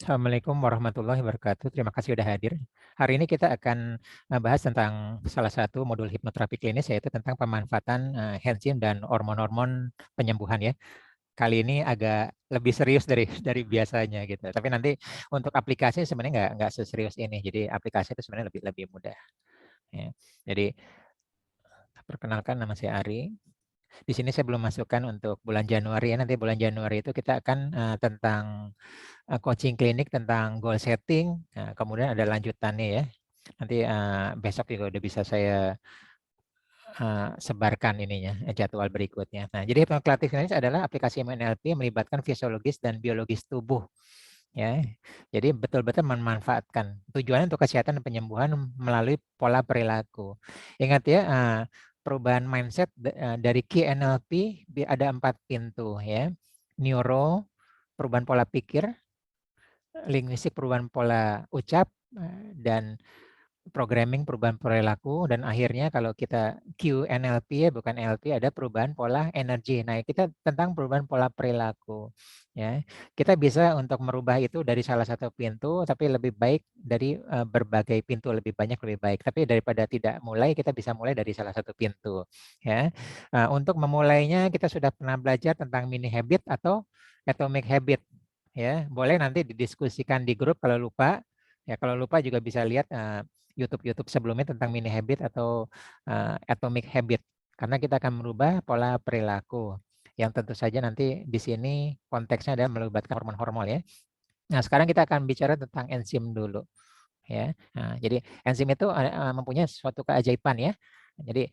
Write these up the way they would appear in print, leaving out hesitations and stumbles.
Assalamualaikum warahmatullahi wabarakatuh. Terima kasih sudah hadir. Hari ini kita akan bahas tentang salah satu modul hipnoterapi klinis, yaitu tentang pemanfaatan enzim dan hormon-hormon penyembuhan ya. Kali ini agak lebih serius dari biasanya gitu. Tapi nanti untuk aplikasi sebenarnya nggak seserius ini. Jadi aplikasi itu sebenarnya lebih lebih mudah. Ya. Jadi perkenalkan, nama saya Ari. Di sini saya belum masukkan untuk bulan Januari ya. Nanti bulan Januari itu kita akan tentang coaching klinik tentang goal setting. Nah, kemudian ada lanjutannya ya. Nanti besok juga udah bisa saya sebarkan ininya, jadwal berikutnya. Nah, jadi hipnoclastic klinis adalah aplikasi NLP melibatkan fisiologis dan biologis tubuh. Ya, jadi betul-betul memanfaatkan tujuannya untuk kesehatan dan penyembuhan melalui pola perilaku. Ingat ya, perubahan mindset dari KNLP ada 4 pintu ya. Neuro, perubahan pola pikir, linguistik, perubahan pola ucap, dan programming, perubahan perilaku, dan akhirnya kalau kita QNLP ya, bukan NLP, ada perubahan pola energi. Nah, kita tentang perubahan pola perilaku ya. Kita bisa untuk merubah itu dari salah satu pintu, tapi lebih baik dari berbagai pintu, lebih banyak lebih baik. Tapi daripada tidak mulai, kita bisa mulai dari salah satu pintu ya. Untuk memulainya kita sudah pernah belajar tentang mini habit atau atomic habit ya. Boleh nanti didiskusikan di grup kalau lupa. Ya, kalau lupa juga bisa lihat YouTube sebelumnya tentang mini habit atau atomic habit, karena kita akan merubah pola perilaku yang tentu saja nanti di sini konteksnya adalah melibatkan hormon-hormon ya. Nah, sekarang kita akan bicara tentang enzim dulu ya. Nah, jadi enzim itu mempunyai suatu keajaiban ya. Jadi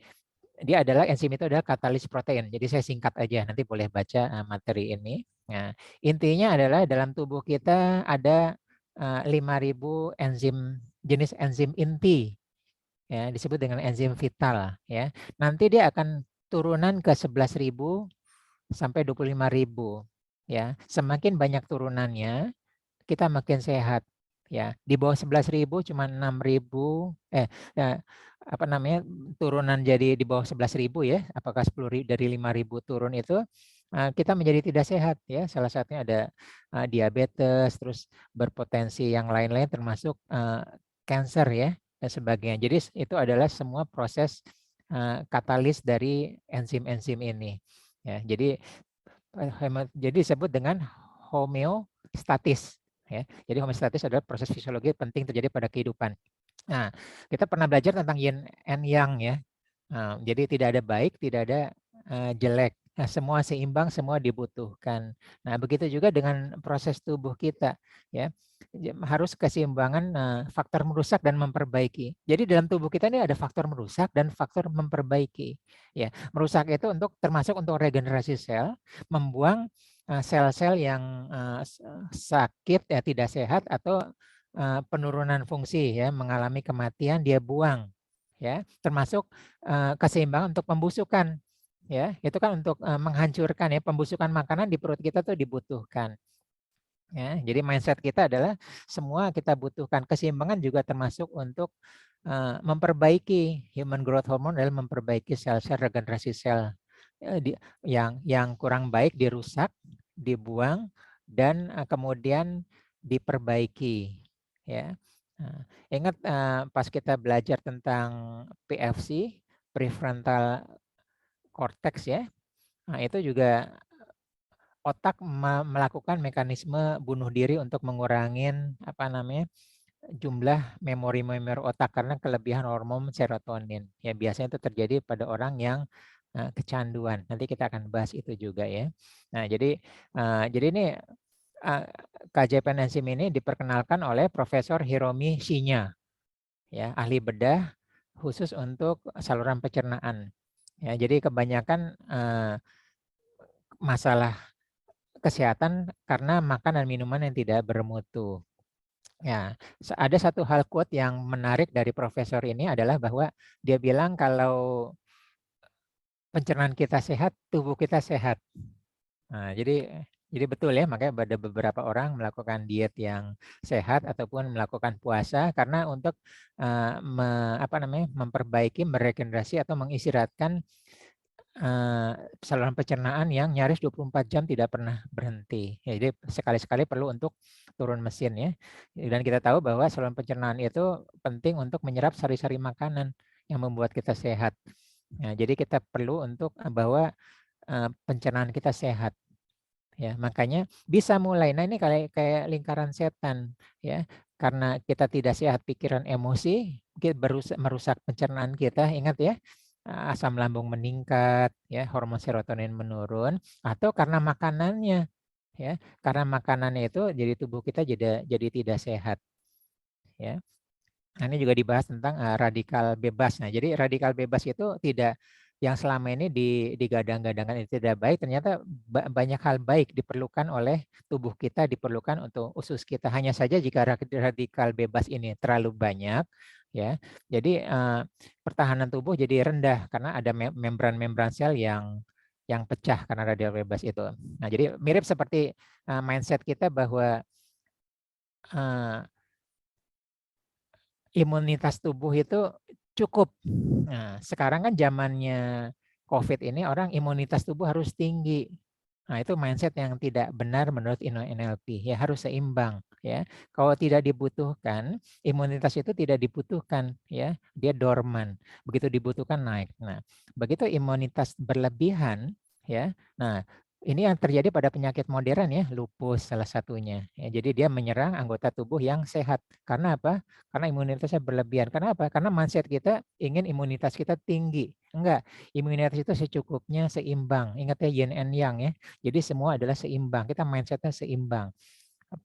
dia adalah enzim itu adalah katalis protein. Jadi saya singkat aja, nanti boleh baca materi ini. Nah, intinya adalah dalam tubuh kita ada 5.000 enzim, jenis enzim inti ya, disebut dengan enzim vital ya. Nanti dia akan turunan ke 11.000 sampai 25.000 ya. Semakin banyak turunannya, kita makin sehat ya. Di bawah 11.000 cuma 6.000 apa namanya, turunan jadi di bawah 11.000 ya. Apakah 10.000 dari 5.000 turun itu kita menjadi tidak sehat ya. Salah satunya ada diabetes, terus berpotensi yang lain-lain termasuk kanker ya dan sebagainya. Jadi itu adalah semua proses katalis dari enzim-enzim ini ya. Jadi disebut dengan homeostatis ya. Jadi homeostatis adalah proses fisiologi penting terjadi pada kehidupan. Nah, kita pernah belajar tentang yin and yang ya. Jadi tidak ada baik, tidak ada jelek. Nah, semua seimbang, semua dibutuhkan. Nah, begitu juga dengan proses tubuh kita ya. Harus keseimbangan faktor merusak dan memperbaiki. Jadi dalam tubuh kita ini ada faktor merusak dan faktor memperbaiki. Ya, merusak itu termasuk untuk regenerasi sel, membuang sel-sel yang sakit ya, tidak sehat atau penurunan fungsi ya, mengalami kematian, dia buang ya, termasuk keseimbangan untuk pembusukan ya, itu kan untuk menghancurkan ya, pembusukan makanan di perut kita tuh dibutuhkan ya. Jadi mindset kita adalah semua kita butuhkan. Keseimbangan juga termasuk untuk memperbaiki human growth hormone, dalam memperbaiki sel-sel, regenerasi sel yang kurang baik dirusak, dibuang, dan kemudian diperbaiki ya. Ingat pas kita belajar tentang PFC, prefrontal cortex ya. Nah, itu juga otak melakukan mekanisme bunuh diri untuk mengurangin jumlah memori-memori otak karena kelebihan hormon serotonin. Ya, biasanya itu terjadi pada orang yang kecanduan. Nanti kita akan bahas itu juga ya. Nah, jadi ini keajaiban enzim ini diperkenalkan oleh Profesor Hiromi Shinya, ya, ahli bedah khusus untuk saluran pencernaan. Ya, jadi kebanyakan masalah kesehatan karena makan dan minuman yang tidak bermutu. Ya, ada satu hal quote yang menarik dari profesor ini adalah bahwa dia bilang kalau pencernaan kita sehat, tubuh kita sehat. Nah, jadi betul ya, makanya ada beberapa orang melakukan diet yang sehat ataupun melakukan puasa karena untuk memperbaiki, meregenerasi atau mengistirahatkan saluran pencernaan yang nyaris 24 jam tidak pernah berhenti. Ya, jadi sekali-sekali perlu untuk turun mesin ya. Dan kita tahu bahwa saluran pencernaan itu penting untuk menyerap sari-sari makanan yang membuat kita sehat. Nah, jadi kita perlu untuk bahwa pencernaan kita sehat. Ya, makanya bisa mulai. Nah, ini kayak lingkaran setan ya. Karena kita tidak sehat pikiran emosi, kita merusak pencernaan kita. Ingat ya, asam lambung meningkat, ya, hormon serotonin menurun, atau karena makanannya, ya. Karena makanannya itu jadi tubuh kita jadi tidak sehat, ya. Nah, ini juga dibahas tentang radikal bebas. Nah, jadi radikal bebas itu tidak yang selama ini digadang-gadangkan itu tidak baik, ternyata banyak hal baik diperlukan oleh tubuh kita, diperlukan untuk usus kita. Hanya saja jika radikal bebas ini terlalu banyak, ya, jadi pertahanan tubuh jadi rendah karena ada membran-membran sel yang pecah karena radikal bebas itu. Nah, jadi mirip seperti mindset kita bahwa imunitas tubuh itu cukup. Nah, sekarang kan zamannya COVID ini orang imunitas tubuh harus tinggi. Nah, itu mindset yang tidak benar menurut NLP. Ya, harus seimbang, ya. Kalau tidak dibutuhkan, imunitas itu tidak dibutuhkan, ya. Dia dorman. Begitu dibutuhkan naik. Nah, begitu imunitas berlebihan, ya. Nah, ini yang terjadi pada penyakit modern ya, lupus salah satunya. Ya, jadi dia menyerang anggota tubuh yang sehat. Karena apa? Karena imunitasnya berlebihan. Karena apa? Karena mindset kita ingin imunitas kita tinggi. Enggak, imunitas itu secukupnya, seimbang. Ingat ya, yin and yang ya. Jadi semua adalah seimbang. Kita mindsetnya seimbang.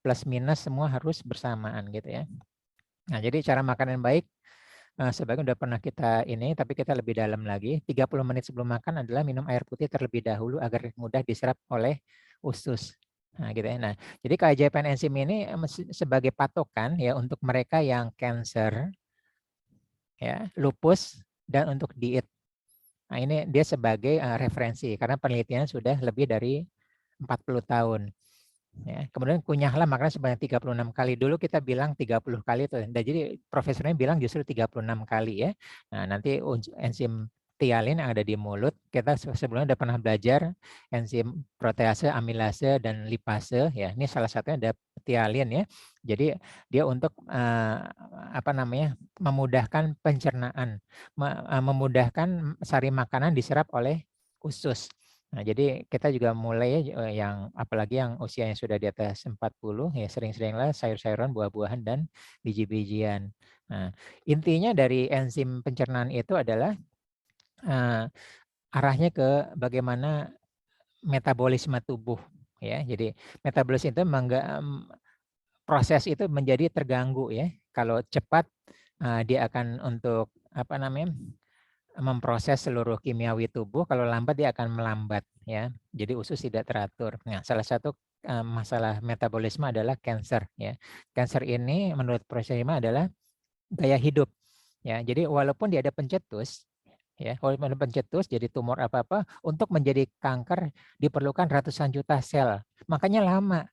Plus minus semua harus bersamaan gitu ya. Nah, jadi cara makan yang baik sebagian udah pernah kita ini, tapi kita lebih dalam lagi. 30 menit sebelum makan adalah minum air putih terlebih dahulu agar mudah diserap oleh usus. Nah, gitu ya. Nah, jadi keajaiban enzim ini sebagai patokan ya untuk mereka yang cancer, ya, lupus, dan untuk diet. Nah, ini dia sebagai referensi karena penelitiannya sudah lebih dari 40 tahun. Ya, kemudian kunyahlah makanan sebanyak 36 kali. Dulu kita bilang 30 kali tuh. Nah, jadi profesornya bilang justru 36 kali ya. Nah, nanti enzim tialin yang ada di mulut, kita sebelumnya udah pernah belajar enzim protease, amilase, dan lipase ya. Ini salah satunya ada tialin ya. Jadi dia untuk apa namanya? Memudahkan pencernaan, memudahkan sari makanan diserap oleh usus. Nah, jadi kita juga mulai yang apalagi yang usianya sudah di atas 40 ya sering-seringlah sayur-sayuran, buah-buahan dan biji-bijian. Nah, intinya dari enzim pencernaan itu adalah arahnya ke bagaimana metabolisme tubuh ya. Jadi metabolisme itu proses itu menjadi terganggu ya. Kalau cepat dia akan untuk apa namanya? Memproses seluruh kimiawi tubuh, kalau lambat dia akan melambat ya. Jadi usus tidak teratur. Nah, salah satu masalah metabolisme adalah cancer ya. Cancer ini menurut Profesor Hima adalah gaya hidup ya. Jadi walaupun dia ada pencetus ya, walaupun ada pencetus jadi tumor apa-apa, untuk menjadi kanker diperlukan ratusan juta sel. Makanya lama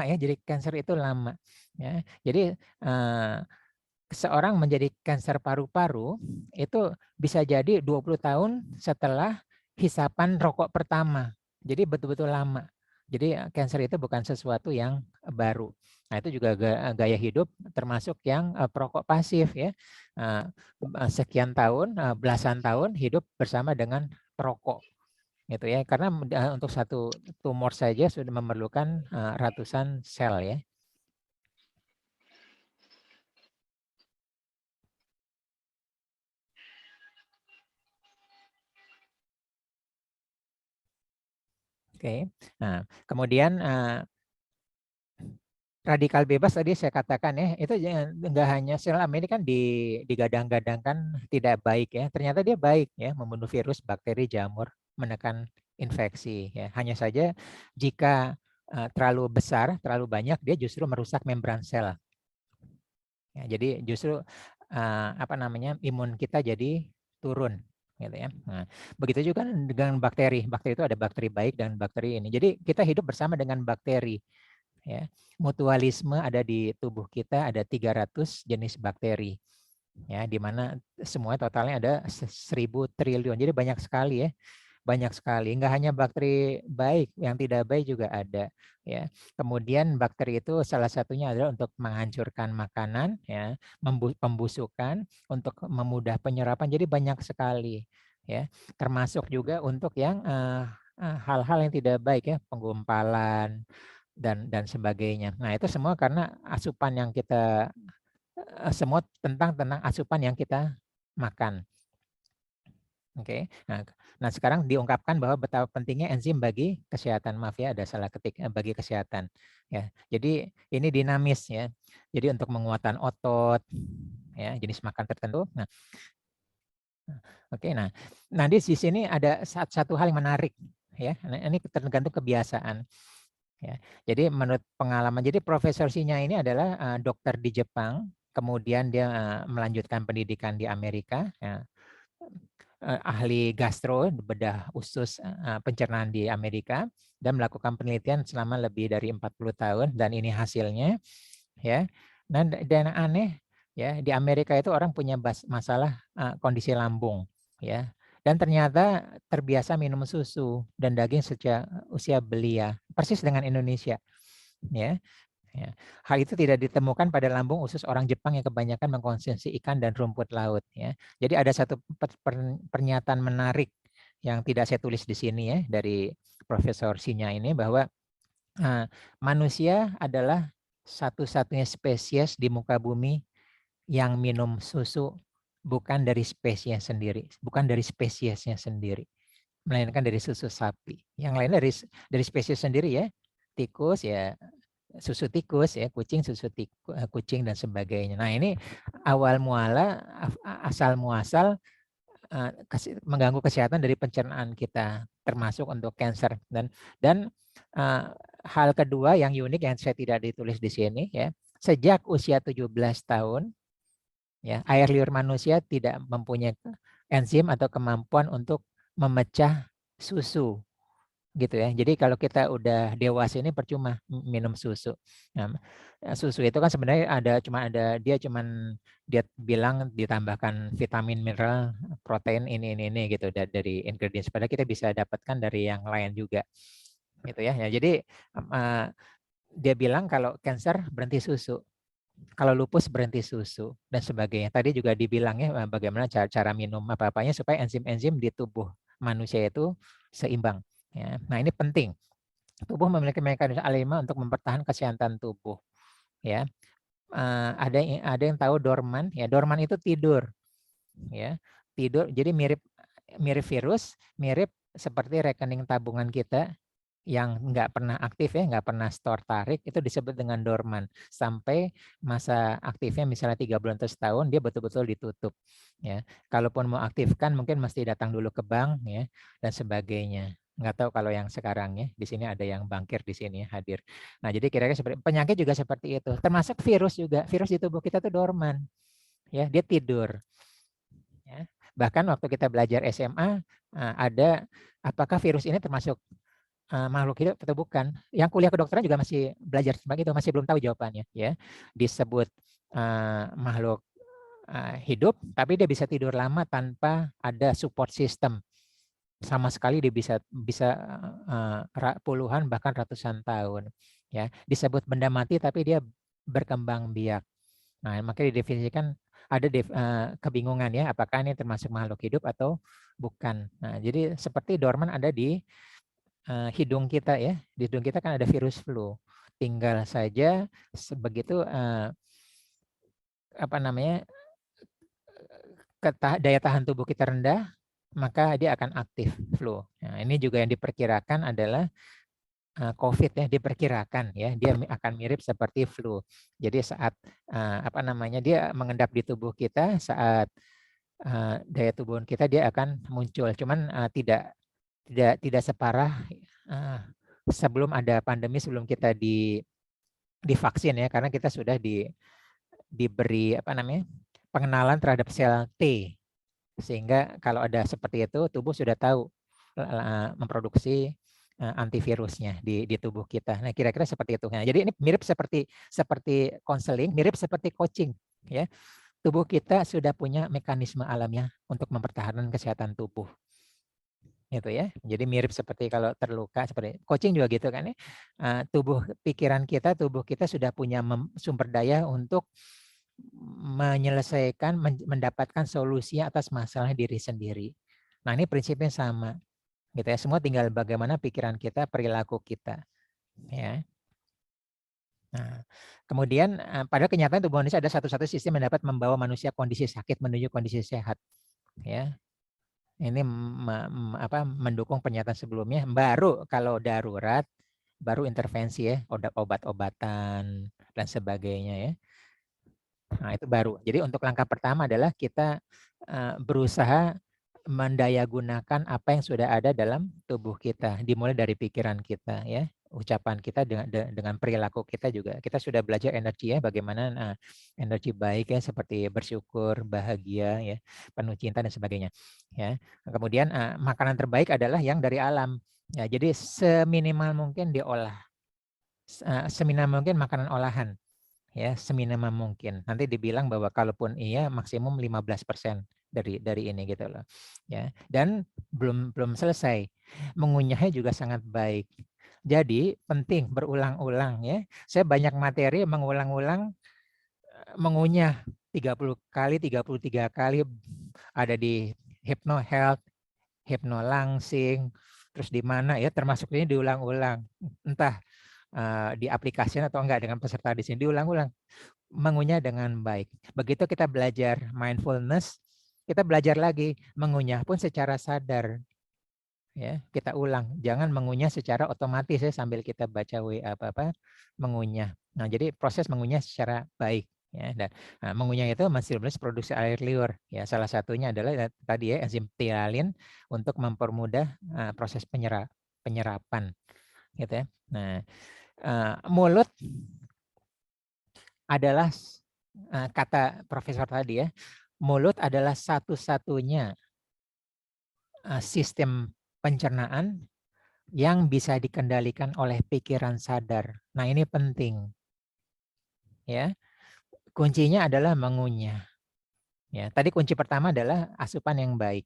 ya, jadi cancer itu lama ya. Jadi seorang menjadi kanker paru-paru itu bisa jadi 20 tahun setelah hisapan rokok pertama. Jadi betul-betul lama. Jadi kanker itu bukan sesuatu yang baru. Nah, itu juga gaya hidup termasuk yang perokok pasif ya. Sekian tahun, belasan tahun hidup bersama dengan perokok gitu ya. Karena untuk satu tumor saja sudah memerlukan ratusan sel ya. Oke. Nah, kemudian radikal bebas tadi saya katakan ya, itu enggak hanya selama ini kan digadang-gadangkan tidak baik ya. Ternyata dia baik ya, membunuh virus, bakteri, jamur, menekan infeksi ya. Hanya saja jika terlalu besar, terlalu banyak, dia justru merusak membran sel. Ya, jadi justru apa namanya? Imun kita jadi turun gitu ya. Nah, begitu juga dengan bakteri. Bakteri itu ada bakteri baik dan bakteri ini. Jadi kita hidup bersama dengan bakteri. Ya. Mutualisme ada di tubuh kita, ada 300 jenis bakteri. ya, di mana semua totalnya ada 1.000 triliun. Jadi banyak sekali ya. Banyak sekali, nggak hanya bakteri baik, yang tidak baik juga ada ya. Kemudian bakteri itu salah satunya adalah untuk menghancurkan makanan ya, pembusukan, untuk memudah penyerapan. Jadi banyak sekali ya. Termasuk juga untuk yang hal-hal yang tidak baik ya, penggumpalan dan sebagainya. Nah, itu semua karena asupan yang kita semua tentang asupan yang kita makan. Oke, nah sekarang diungkapkan bahwa betapa pentingnya enzim bagi kesehatan. Maaf ya, ada salah ketik, bagi kesehatan. Ya, jadi ini dinamis ya. Jadi untuk menguatkan otot, ya jenis makan tertentu. Nah, oke, nah di sini ada satu hal yang menarik ya. Nah, ini tergantung kebiasaan. Ya, jadi menurut pengalaman, jadi Profesor Shinya ini adalah dokter di Jepang, kemudian dia melanjutkan pendidikan di Amerika. Ya, ahli gastro, bedah usus pencernaan di Amerika, dan melakukan penelitian selama lebih dari 40 tahun, dan ini hasilnya ya. Dan aneh ya, di Amerika itu orang punya masalah kondisi lambung ya. Dan ternyata terbiasa minum susu dan daging sejak usia belia, persis dengan Indonesia ya. Ya. Hal itu tidak ditemukan pada lambung usus orang Jepang yang kebanyakan mengkonsumsi ikan dan rumput laut. Ya. Jadi ada satu pernyataan menarik yang tidak saya tulis di sini ya, dari Profesor Shinya ini, bahwa manusia adalah satu-satunya spesies di muka bumi yang minum susu bukan dari spesies sendiri, bukan dari spesiesnya sendiri, melainkan dari susu sapi. Yang lain dari spesies sendiri ya, tikus ya, susu tikus ya, kucing susu kucing dan sebagainya. Nah, ini awal muala, asal muasal mengganggu kesehatan dari pencernaan kita, termasuk untuk kanker. Dan hal kedua yang unik yang saya tidak ditulis di sini ya, sejak usia 17 tahun ya, air liur manusia tidak mempunyai enzim atau kemampuan untuk memecah susu gitu ya. Jadi kalau kita udah dewasa ini percuma minum susu. Nah, susu itu kan sebenarnya dia bilang ditambahkan vitamin, mineral, protein ini gitu dari ingredients. Padahal kita bisa dapatkan dari yang lain juga gitu ya. Jadi dia bilang kalau kanker berhenti susu, kalau lupus berhenti susu dan sebagainya. Tadi juga dibilangnya bagaimana cara minum apa-apanya supaya enzim-enzim di tubuh manusia itu seimbang. Ya. Nah, ini penting. Tubuh memiliki mekanisme alima untuk mempertahankan kesehatan tubuh. Ya, ada yang tahu dorman. Ya, dorman itu tidur. Ya, tidur. Jadi mirip virus, mirip seperti rekening tabungan kita yang nggak pernah aktif ya, nggak pernah store tarik, itu disebut dengan dorman. Sampai masa aktifnya misalnya 3 bulan atau setahun, dia betul-betul ditutup. Ya, kalaupun mau aktifkan mungkin mesti datang dulu ke bank ya dan sebagainya. Nggak tahu kalau yang sekarang ya, di sini ada yang bankir di sini hadir. Nah, jadi kira-kira seperti penyakit juga seperti itu. Termasuk virus juga. Virus di tubuh kita tuh dorman. Ya, dia tidur. Ya. Bahkan waktu kita belajar SMA ada apakah virus ini termasuk makhluk hidup atau bukan. Yang kuliah kedokteran juga masih belajar seperti itu, masih belum tahu jawabannya ya. Disebut makhluk hidup, tapi dia bisa tidur lama tanpa ada support system. Sama sekali dia bisa puluhan bahkan ratusan tahun ya. Disebut benda mati tapi dia berkembang biak. Nah, makanya didefinisikan ada kebingungan ya, apakah ini termasuk makhluk hidup atau bukan. Nah, jadi seperti dorman ada di hidung kita ya. Di hidung kita kan ada virus flu. Tinggal saja begitu daya tahan tubuh kita rendah, maka dia akan aktif flu. Nah, ini juga yang diperkirakan adalah COVID ya, diperkirakan ya dia akan mirip seperti flu. Jadi saat dia mengendap di tubuh kita, saat daya tubuh kita dia akan muncul. Cuman tidak separah sebelum ada pandemi, sebelum kita divaksin ya, karena kita sudah diberi pengenalan terhadap sel T, sehingga kalau ada seperti itu tubuh sudah tahu memproduksi antivirusnya di tubuh kita. Nah, kira-kira seperti itu. Nah, jadi ini mirip seperti konseling, mirip seperti coaching ya. tubuh kita sudah punya mekanisme alamiah untuk mempertahankan kesehatan tubuh. Gitu ya. Jadi mirip seperti kalau terluka, seperti coaching juga gitu kan ya. Tubuh kita sudah punya sumber daya untuk menyelesaikan, mendapatkan solusi atas masalah diri sendiri. Nah, ini prinsipnya sama. Gitu ya. Semua tinggal bagaimana pikiran kita, perilaku kita. Ya. Nah, kemudian pada kenyataan tubuh manusia ada satu-satu sistem yang dapat membawa manusia kondisi sakit menuju kondisi sehat. Ya, ini mendukung pernyataan sebelumnya. Baru kalau darurat, baru intervensi ya, obat-obatan dan sebagainya ya. Nah, itu baru. Jadi untuk langkah pertama adalah kita berusaha mendayagunakan apa yang sudah ada dalam tubuh kita, dimulai dari pikiran kita ya, ucapan kita dengan perilaku kita juga. Kita sudah belajar energi ya, bagaimana energi baik ya, seperti bersyukur, bahagia ya, penuh cinta dan sebagainya ya. Kemudian makanan terbaik adalah yang dari alam ya, jadi seminimal mungkin diolah, seminimal mungkin makanan olahan ya, seminimal mungkin. Nanti dibilang bahwa kalaupun iya maksimum 15% dari ini gitu loh. Ya. Dan belum selesai. Mengunyahnya juga sangat baik. Jadi penting berulang-ulang ya. Saya banyak materi mengulang-ulang mengunyah 30 kali, 33 kali ada di Hypno Health, Hypno Langsing, terus di mana ya, termasuk ini diulang-ulang. Entah di aplikasi atau enggak dengan peserta di sini diulang-ulang mengunyah dengan baik. Begitu kita belajar mindfulness, kita belajar lagi mengunyah pun secara sadar. Ya, kita ulang, jangan mengunyah secara otomatis ya sambil kita baca WA apa mengunyah. Nah, jadi proses mengunyah secara baik ya, dan mengunyah itu masih produksi air liur ya. Salah satunya adalah tadi ya enzim tialin untuk mempermudah proses penyerapan gitu ya. Nah, mulut adalah kata profesor tadi ya, mulut adalah satu-satunya sistem pencernaan yang bisa dikendalikan oleh pikiran sadar. Nah, ini penting. Ya. Kuncinya adalah mengunyah. Ya, tadi kunci pertama adalah asupan yang baik.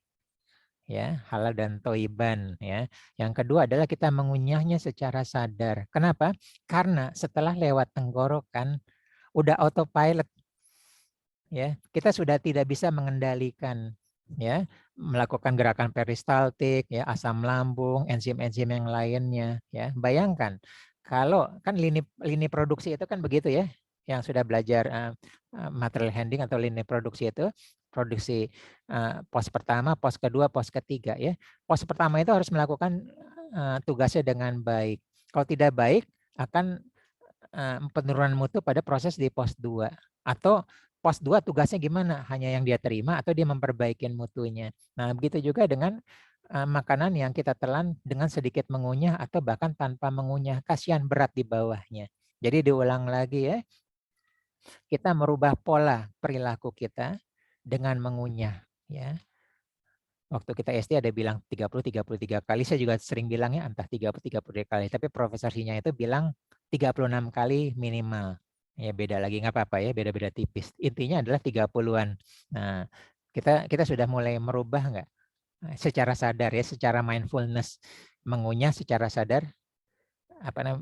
Ya, halal dan toiban ya. Yang kedua adalah kita mengunyahnya secara sadar. Kenapa? Karena setelah lewat tenggorokan udah autopilot ya, kita sudah tidak bisa mengendalikan ya, melakukan gerakan peristaltik ya, asam lambung, enzim-enzim yang lainnya ya. Bayangkan kalau kan lini produksi itu kan begitu ya, yang sudah belajar material handling atau lini produksi itu produksi pos pertama, pos kedua, pos ketiga ya. Pos pertama itu harus melakukan tugasnya dengan baik. Kalau tidak baik akan penurunan mutu pada proses di pos 2. Atau pos 2 tugasnya gimana? Hanya yang dia terima atau dia memperbaiki mutunya. Nah, begitu juga dengan makanan yang kita telan dengan sedikit mengunyah atau bahkan tanpa mengunyah. Kasihan berat di bawahnya. Jadi diulang lagi ya. Kita merubah pola perilaku kita dengan mengunyah ya. Waktu kita SD ada bilang 33 kali, saya juga sering bilangnya entah 33 kali, tapi Profesor Sinya itu bilang 36 kali minimal. Ya beda lagi nggak apa-apa ya, beda-beda tipis. Intinya adalah 30-an. Nah, kita sudah mulai merubah nggak? Secara sadar ya, secara mindfulness, mengunyah secara sadar.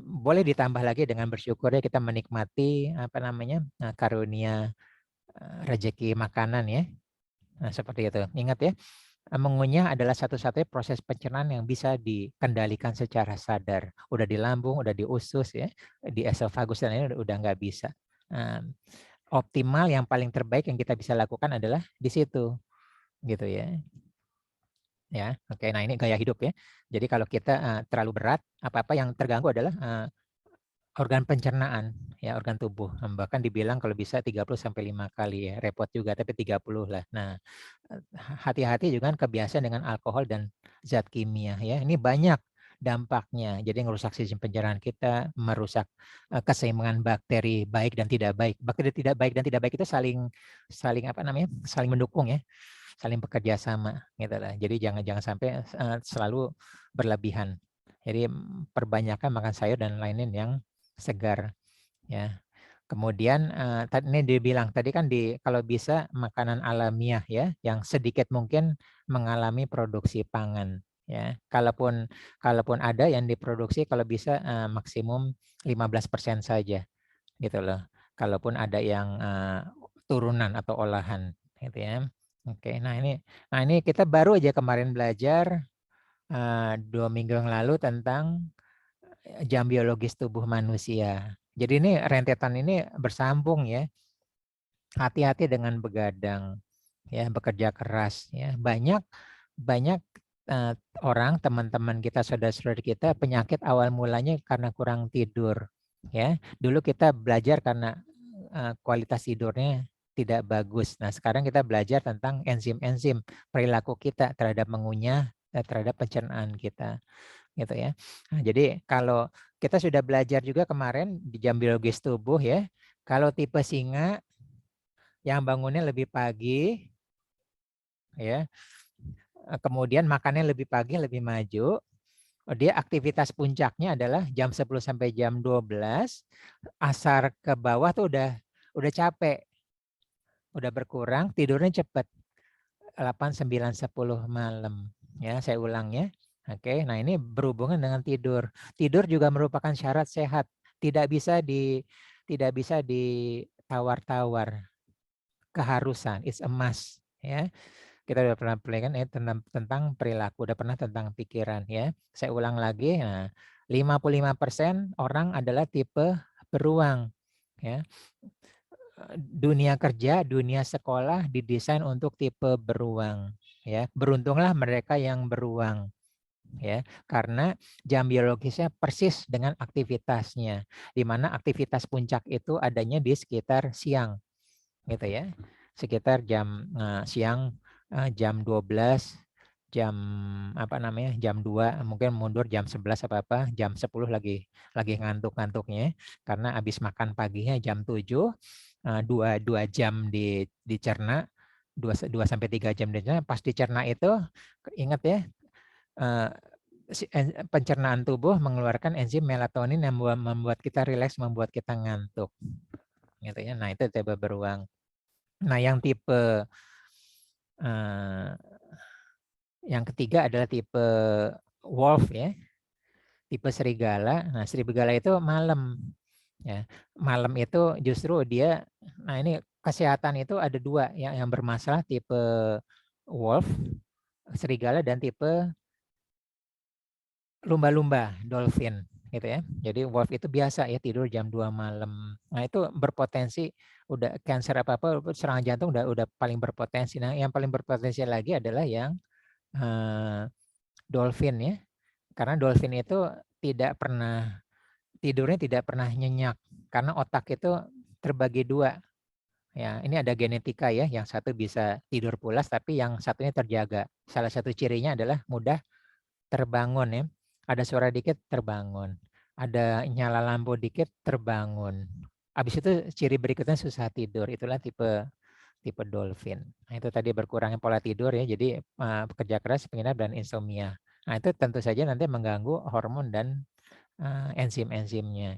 Boleh ditambah lagi dengan bersyukur ya, kita menikmati karunia rezeki makanan ya. Nah, seperti itu. Ingat ya, mengunyah adalah satu-satunya proses pencernaan yang bisa dikendalikan secara sadar. Udah di lambung, udah di usus ya, di esofagus dan ini udah nggak bisa. Optimal yang paling terbaik yang kita bisa lakukan adalah di situ, gitu ya. Ya, oke. Nah ini gaya hidup ya. Jadi kalau kita terlalu berat, apa-apa yang terganggu adalah organ pencernaan ya, organ tubuh. Bahkan dibilang kalau bisa 30-5 kali ya, repot juga tapi 30 lah. Nah, hati-hati juga kan kebiasaan dengan alkohol dan zat kimia ya. Ini banyak dampaknya. Jadi merusak sistem pencernaan kita, merusak keseimbangan bakteri baik dan tidak baik. Bakteri tidak baik dan tidak baik itu saling saling mendukung ya, saling bekerja sama gitu lah. Jadi jangan sampai selalu berlebihan. Jadi perbanyakkan makan sayur dan lain-lain yang segar ya. Kemudian ini dibilang tadi kan kalau bisa makanan alamiah ya, yang sedikit mungkin mengalami produksi pangan ya. Kalaupun ada yang diproduksi, kalau bisa maksimum 15% saja gitu loh. Kalaupun ada yang turunan atau olahan gitu ya. Oke, nah ini kita baru aja kemarin belajar 2 minggu yang lalu tentang jam biologis tubuh manusia. Jadi ini rentetan ini bersambung ya. Hati-hati dengan begadang, ya, bekerja keras ya. Banyak orang, teman-teman kita, saudara-saudara kita, penyakit awal mulanya karena kurang tidur ya. Dulu kita belajar karena kualitas tidurnya tidak bagus. Nah, sekarang kita belajar tentang enzim-enzim perilaku kita terhadap mengunyah, terhadap pencernaan kita gitu ya. Nah, jadi kalau kita sudah belajar juga kemarin di jam biologis tubuh ya, kalau tipe singa yang bangunnya lebih pagi ya, kemudian makannya lebih pagi, lebih maju, dia aktivitas puncaknya adalah jam 10 sampai jam 12, asar ke bawah tuh udah capek, udah berkurang, tidurnya cepat. 8, 9, 10 malam. Ya, saya ulang ya. Oke, nah ini berhubungan dengan tidur. Tidur juga merupakan syarat sehat. Tidak bisa ditawar-tawar. Keharusan, it's a must. Ya, kita udah pernah pelajari tentang perilaku, udah pernah tentang pikiran. Ya, saya ulang lagi. Nah, 55% orang adalah tipe beruang. Ya, dunia kerja, dunia sekolah didesain untuk tipe beruang ya. Beruntunglah mereka yang beruang ya, karena jam biologisnya persis dengan aktivitasnya, di mana aktivitas puncak itu adanya di sekitar siang gitu ya. Sekitar jam siang, jam 12, jam apa namanya? Jam 2, mungkin mundur jam 11 apa jam 10 lagi ngantuk-ngantuknya karena habis makan paginya jam 7, 2 jam dicerna, 2 sampai 3 jam dicerna, pas dicerna itu ingat ya, eh, pencernaan tubuh mengeluarkan enzim melatonin yang membuat kita rileks, membuat kita ngantuk gitu ya. Nah, itu tipe beruang. Nah, yang ketiga adalah tipe wolf ya, tipe serigala. Nah, serigala itu malam ya. Malam itu justru dia, nah ini kesehatan itu ada dua ya, yang bermasalah, tipe wolf, serigala, dan tipe lumba-lumba, dolphin gitu ya. Jadi wolf itu biasa ya tidur jam 2 malam. Nah, itu berpotensi udah cancer apa-apa, serangan jantung udah paling berpotensi. Nah, yang paling berpotensi lagi adalah yang dolphin ya. Karena dolphin itu tidurnya tidak pernah nyenyak karena otak itu terbagi dua. Ya, ini ada genetika ya, yang satu bisa tidur pulas tapi yang satunya terjaga. Salah satu cirinya adalah mudah terbangun ya. Ada suara dikit terbangun. Ada nyala lampu dikit terbangun. Habis itu ciri berikutnya susah tidur. Itulah tipe dolphin. Nah, itu tadi berkurangnya pola tidur ya. Jadi pekerja keras, penginap, dan insomnia. Nah, itu tentu saja nanti mengganggu hormon dan enzim-enzimnya.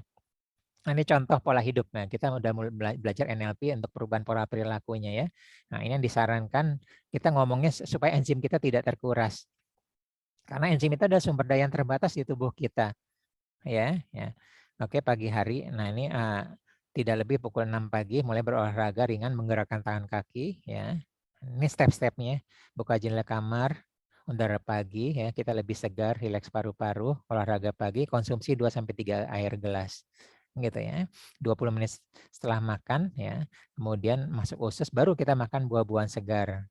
Nah, ini contoh pola hidup. Nah, kita udah mulai belajar NLP untuk perubahan pola perilakunya ya. Nah, ini yang disarankan kita ngomongnya supaya enzim kita tidak terkuras. Karena enzim itu adalah sumber daya yang terbatas di tubuh kita. Ya. Oke, pagi hari. Nah, ini tidak lebih pukul 6 pagi mulai berolahraga ringan, menggerakkan tangan kaki ya. Ini step-stepnya. Buka jendela kamar, udara pagi ya, kita lebih segar, rileks paru-paru, olahraga pagi, konsumsi 2 sampai 3 air gelas. Gitu ya. 20 menit setelah makan ya. Kemudian masuk usus, baru kita makan buah-buahan segar.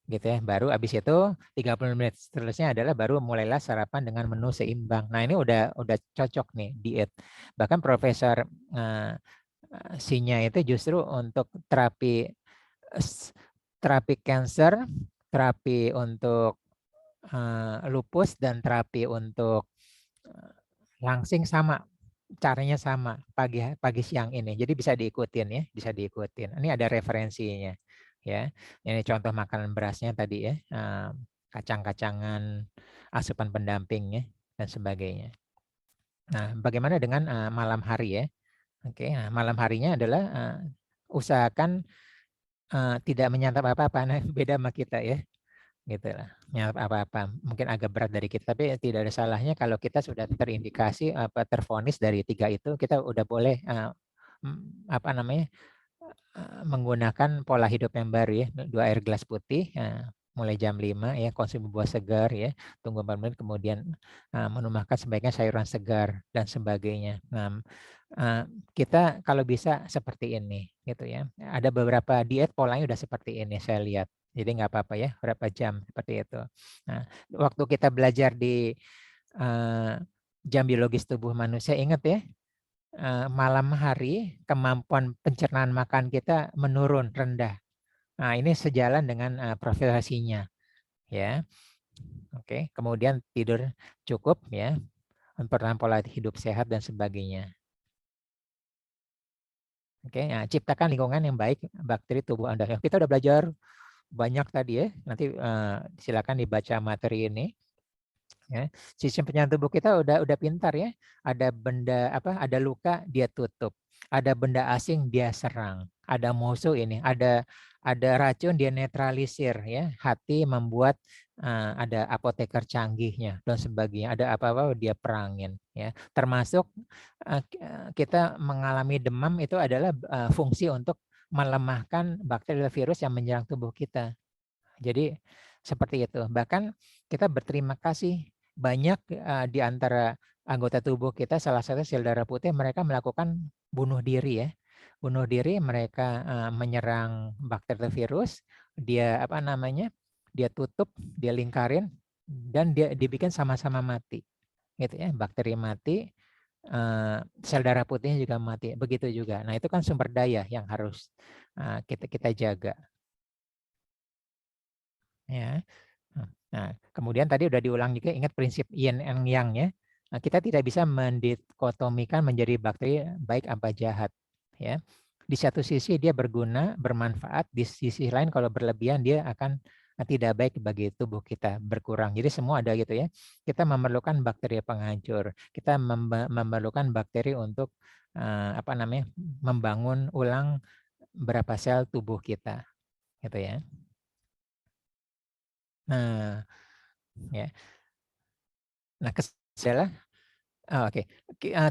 Gitu ya. Baru habis itu 30 menit seterusnya adalah baru mulailah sarapan dengan menu seimbang. Nah, ini udah cocok nih diet. Bahkan Profesor Sinya itu justru untuk terapi cancer, terapi untuk lupus, dan terapi untuk langsing sama, caranya sama, pagi siang ini. Jadi bisa diikutin ya, bisa diikutin. Ini ada referensinya ya. Ini contoh makanan berasnya tadi ya, kacang-kacangan, asupan pendampingnya dan sebagainya. Nah, bagaimana dengan malam hari ya? Oke, nah, malam harinya adalah usahakan tidak menyantap apa-apa. Nah, beda sama kita ya. Gitu lah. Nyantap apa-apa. Mungkin agak berat dari kita, tapi tidak ada salahnya kalau kita sudah terindikasi tervonis dari 3 itu, kita udah boleh apa namanya? Menggunakan pola hidup yang baru ya, 2 air gelas putih mulai jam 5 ya, konsumsi buah segar ya, tunggu 4 menit kemudian menu makan sebaiknya sayuran segar dan sebagainya. Nah, kita kalau bisa seperti ini gitu ya. Ada beberapa diet polanya udah seperti ini saya lihat. Jadi nggak apa-apa ya, berapa jam seperti itu. Nah, waktu kita belajar di jam biologis tubuh manusia, ingat ya, malam hari kemampuan pencernaan makan kita menurun rendah. Nah, ini sejalan dengan profesinya ya. Oke, kemudian tidur cukup ya, mempertahankan pola hidup sehat dan sebagainya. Oke, nah, ciptakan lingkungan yang baik bakteri tubuh Anda. Kita udah belajar banyak tadi ya. Nanti silakan dibaca materi ini. Ya. Sistem penyerang tubuh kita udah pintar ya. Ada benda apa? Ada luka dia tutup. Ada benda asing dia serang. Ada musuh ini. Ada racun dia netralisir ya. Hati membuat ada apoteker canggihnya dan sebagainya. Ada apa-apa dia perangin ya. Termasuk kita mengalami demam itu adalah fungsi untuk melemahkan bakteri dan virus yang menyerang tubuh kita. Jadi seperti itu. Bahkan kita berterima kasih banyak di antara anggota tubuh kita, salah satu sel darah putih, mereka melakukan bunuh diri ya. Bunuh diri, mereka menyerang bakteri atau virus, dia apa namanya? Dia tutup, dia lingkarin dan dia dibikin sama-sama mati. Gitu ya, bakteri mati, sel darah putihnya juga mati. Begitu juga. Nah, itu kan sumber daya yang harus kita jaga ya. Nah, kemudian tadi udah diulang juga, ingat prinsip yin and yang ya. Nah, kita tidak bisa mendikotomikan menjadi bakteri baik apa jahat. Ya, di satu sisi dia berguna, bermanfaat. Di sisi lain kalau berlebihan dia akan tidak baik bagi tubuh kita, berkurang. Jadi semua ada gitu ya. Kita memerlukan bakteri penghancur. Kita memerlukan bakteri untuk apa namanya, membangun ulang berapa sel tubuh kita, gitu ya. Nah, ya. Nah, adalah oke.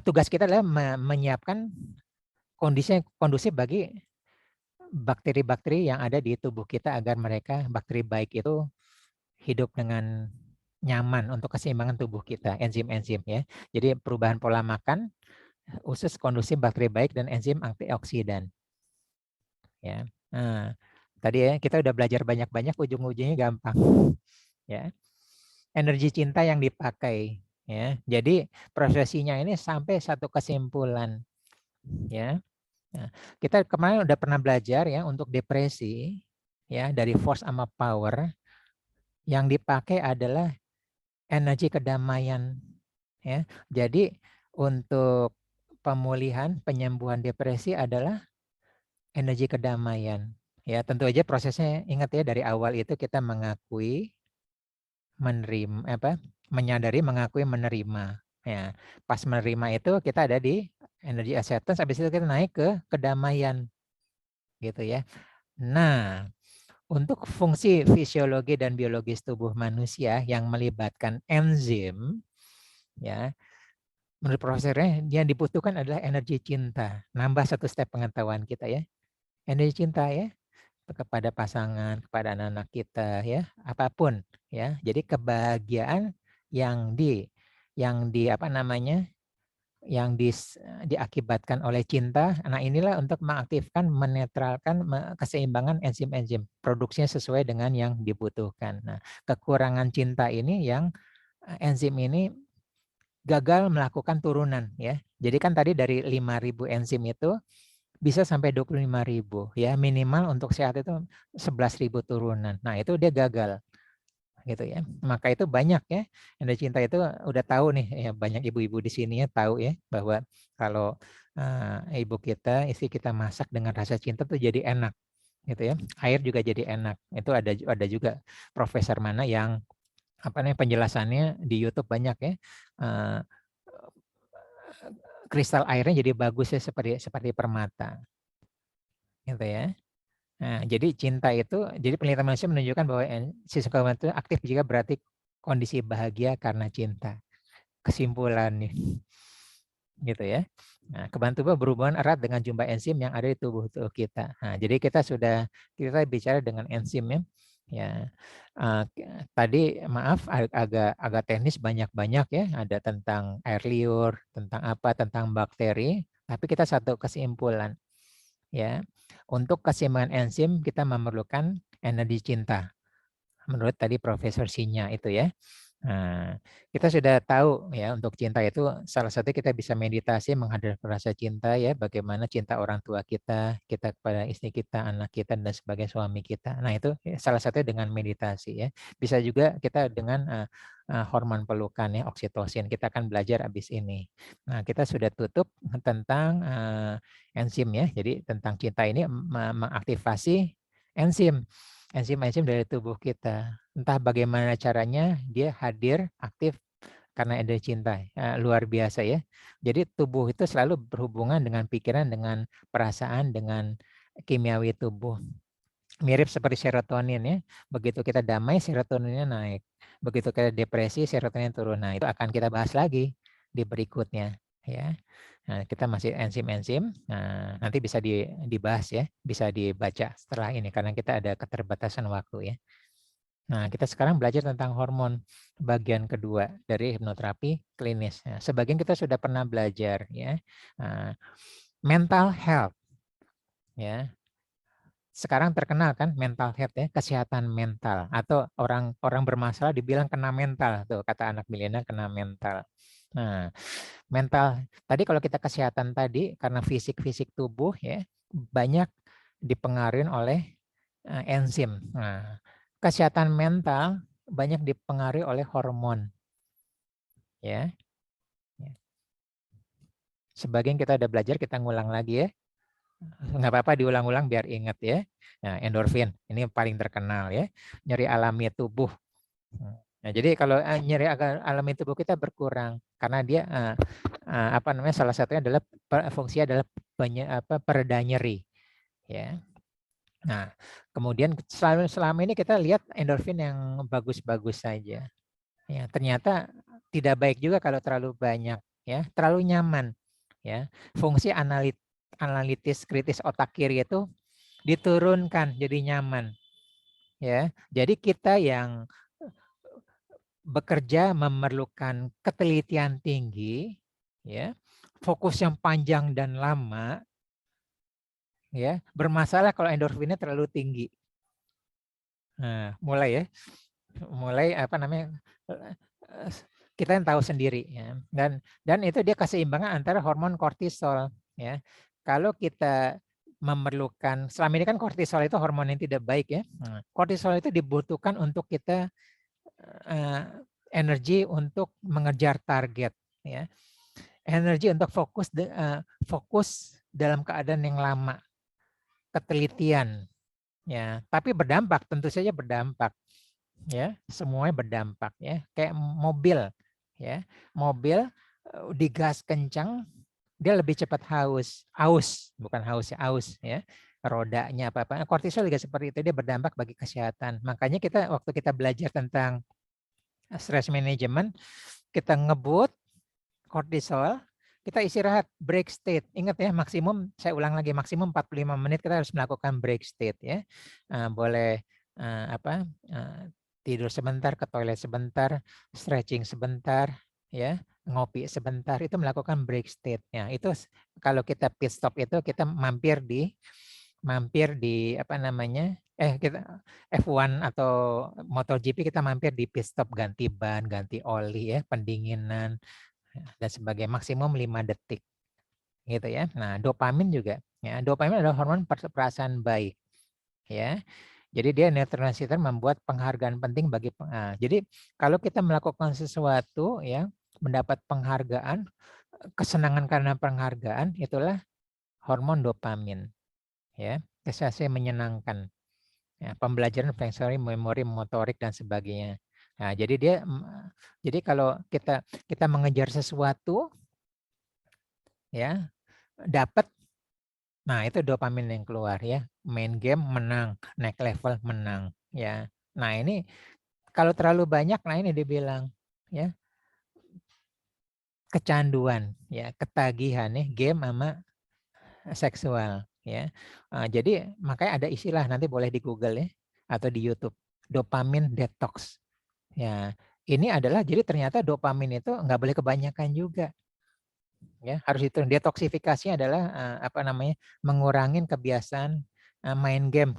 Tugas kita adalah menyiapkan kondisi kondusif bagi bakteri-bakteri yang ada di tubuh kita agar mereka, bakteri baik itu hidup dengan nyaman untuk keseimbangan tubuh kita, enzim-enzim ya. Jadi perubahan pola makan khusus kondusif bakteri baik dan enzim antioksidan ya. Nah, tadi ya kita udah belajar banyak-banyak, ujung-ujungnya gampang ya. Energi cinta yang dipakai ya. Jadi prosesinya ini sampai satu kesimpulan ya. Nah, kita kemarin udah pernah belajar ya untuk depresi ya, dari force sama power yang dipakai adalah energi kedamaian ya. Jadi untuk pemulihan, penyembuhan depresi adalah energi kedamaian. Ya, tentu aja prosesnya ingat ya, dari awal itu kita mengakui, menerima menyadari, mengakui, menerima. Ya, pas menerima itu kita ada di energi acceptance, habis itu kita naik ke kedamaian gitu ya. Nah, untuk fungsi fisiologi dan biologis tubuh manusia yang melibatkan enzim, ya, menurut profesornya yang dibutuhkan adalah energi cinta. Nambah satu step pengetahuan kita ya. Energi cinta ya, kepada pasangan, kepada anak-anak kita ya, apapun ya. Jadi kebahagiaan yang di apa namanya? Yang diakibatkan oleh cinta. Nah, inilah untuk mengaktifkan, menetralkan keseimbangan enzim-enzim. Produksinya sesuai dengan yang dibutuhkan. Nah, kekurangan cinta ini yang enzim ini gagal melakukan turunan ya. Jadi kan tadi dari 5.000 enzim itu bisa sampai 25.000 ya, minimal untuk sehat itu 11.000 turunan. Nah, itu dia gagal gitu ya. Maka itu banyak ya, energi cinta itu udah tahu nih ya, banyak ibu-ibu di sini ya tahu ya bahwa kalau ibu kita, istri kita masak dengan rasa cinta tuh jadi enak gitu ya. Air juga jadi enak. Itu ada juga profesor mana yang apa namanya penjelasannya di YouTube banyak ya. kristal airnya jadi bagus ya, seperti permata. Gitu ya. Nah, jadi cinta itu, jadi penelitian manusia menunjukkan bahwa sistem kekebalan itu aktif jika berarti kondisi bahagia karena cinta. Kesimpulannya, gitu ya. Nah, kekebalan tubuh berhubungan erat dengan jumlah enzim yang ada di tubuh kita. Nah, jadi kita bicara dengan enzim ya. Ya, tadi maaf agak teknis banyak ya. Ada tentang air liur, tentang apa, tentang bakteri. Tapi kita satu kesimpulan ya. Untuk keseimbangan enzim kita memerlukan energi cinta. Menurut tadi Profesor Sinya itu ya. Nah, kita sudah tahu ya, untuk cinta itu salah satu kita bisa meditasi menghadap rasa cinta ya, bagaimana cinta orang tua kita kepada istri kita, anak kita, dan sebagai suami kita. Nah, itu salah satunya dengan meditasi ya. Bisa juga kita dengan hormon pelukan ya, oksitosin. Kita akan belajar habis ini. Nah, kita sudah tutup tentang enzim ya. Jadi tentang cinta ini mengaktifasi enzim. Enzim-enzim dari tubuh kita. Entah bagaimana caranya dia hadir, aktif karena ada cinta. Luar biasa ya. Jadi tubuh itu selalu berhubungan dengan pikiran, dengan perasaan, dengan kimiawi tubuh. Mirip seperti serotonin ya. Begitu kita damai, serotoninnya naik. Begitu kita depresi, serotonin turun. Nah, itu akan kita bahas lagi di berikutnya ya. Nah, kita masih enzim-enzim. Nah, nanti bisa dibahas ya, bisa dibaca setelah ini karena kita ada keterbatasan waktu ya. Nah, kita sekarang belajar tentang hormon bagian kedua dari hipnoterapi klinis. Nah, sebagian kita sudah pernah belajar ya. Nah, mental health ya. Sekarang terkenal kan mental health ya, kesehatan mental, atau orang bermasalah dibilang kena mental tuh, kata anak milenial, kena mental. Nah, mental tadi kalau kita kesehatan tadi karena fisik tubuh ya banyak dipengaruhi oleh enzim. Nah, kesehatan mental banyak dipengaruhi oleh hormon ya. Sebagian kita udah belajar, kita ngulang lagi ya. Nggak apa-apa diulang-ulang biar ingat ya. Nah, endorfin ini paling terkenal ya. Nyeri alami tubuh. Nah, jadi kalau nyeri alami tubuh kita berkurang karena dia apa namanya, salah satunya adalah fungsi adalah pereda nyeri ya. Nah, kemudian selama ini kita lihat endorfin yang bagus-bagus saja. Ya, ternyata tidak baik juga kalau terlalu banyak ya, terlalu nyaman ya. Fungsi analitis kritis otak kiri itu diturunkan jadi nyaman ya. Jadi kita yang bekerja memerlukan ketelitian tinggi ya, fokus yang panjang dan lama ya, bermasalah kalau endorfinnya terlalu tinggi. Nah, mulai ya. Mulai apa namanya, kita yang tahu sendiri ya. Dan itu dia keseimbangan antara hormon kortisol ya. Kalau kita memerlukan, selama ini kan kortisol itu hormon yang tidak baik ya. Nah, kortisol itu dibutuhkan untuk kita energi untuk mengejar target ya. Energi untuk fokus dalam keadaan yang lama, ketelitian ya. Tapi berdampak, tentu saja berdampak ya, semuanya berdampak ya. Kayak mobil ya, mobil digas kencang dia lebih cepat bukan haus ya, aus ya, rodanya apa kortisol juga seperti itu, dia berdampak bagi kesehatan. Makanya kita waktu kita belajar tentang stress management, kita ngebut kortisol, kita istirahat, break state. Ingat ya, maksimum, saya ulang lagi, maksimum 45 menit kita harus melakukan break state ya. Boleh tidur sebentar, ke toilet sebentar, stretching sebentar, ya, ngopi sebentar, itu melakukan break state. Ya, itu kalau kita pit stop itu kita mampir di apa namanya? Kita F1 atau MotoGP kita mampir di pit stop, ganti ban, ganti oli ya, pendinginan dan sebagai maksimum 5 detik. Gitu ya. Nah, dopamin juga ya. Dopamin adalah hormon perasaan baik. Ya. Jadi dia neurotransmitter membuat penghargaan penting bagi jadi kalau kita melakukan sesuatu ya, mendapat penghargaan, kesenangan karena penghargaan, itulah hormon dopamin. Ya, sensasi menyenangkan. Ya, pembelajaran sensory, memori, motorik dan sebagainya. Nah, jadi kalau kita mengejar sesuatu ya, dapat. Nah, itu dopamin yang keluar ya. Main game menang, naik level menang ya. Nah, ini kalau terlalu banyak, nah ini dibilang ya kecanduan ya, ketagihan ya, game sama seksual ya. Jadi makanya ada istilah, nanti boleh di Google ya atau di YouTube, dopamin detox. Ya, ini adalah jadi ternyata dopamin itu nggak boleh kebanyakan juga. Ya, harus itu. Detoksifikasi adalah apa namanya? Mengurangi kebiasaan main game.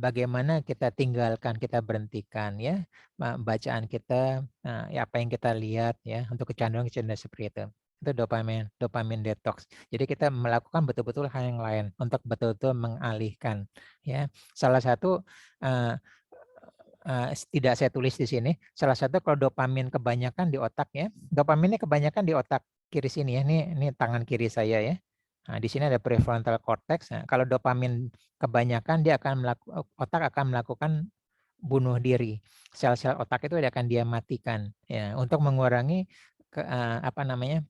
Bagaimana kita tinggalkan, kita berhentikan ya bacaan kita, ya apa yang kita lihat ya untuk kecanduan-kecanduan seperti itu. Itu dopamin detox. Jadi kita melakukan betul-betul hal yang lain untuk betul-betul mengalihkan ya. Salah satu tidak saya tulis di sini. Salah satu kalau dopamin kebanyakan di otak ya. Dopaminnya kebanyakan di otak kiri sini ya. Ini tangan kiri saya ya. Nah, di sini ada prefrontal cortex. Nah, kalau dopamin kebanyakan dia akan otak akan melakukan bunuh diri. Sel-sel otak itu akan dia matikan ya untuk mengurangi apa namanya?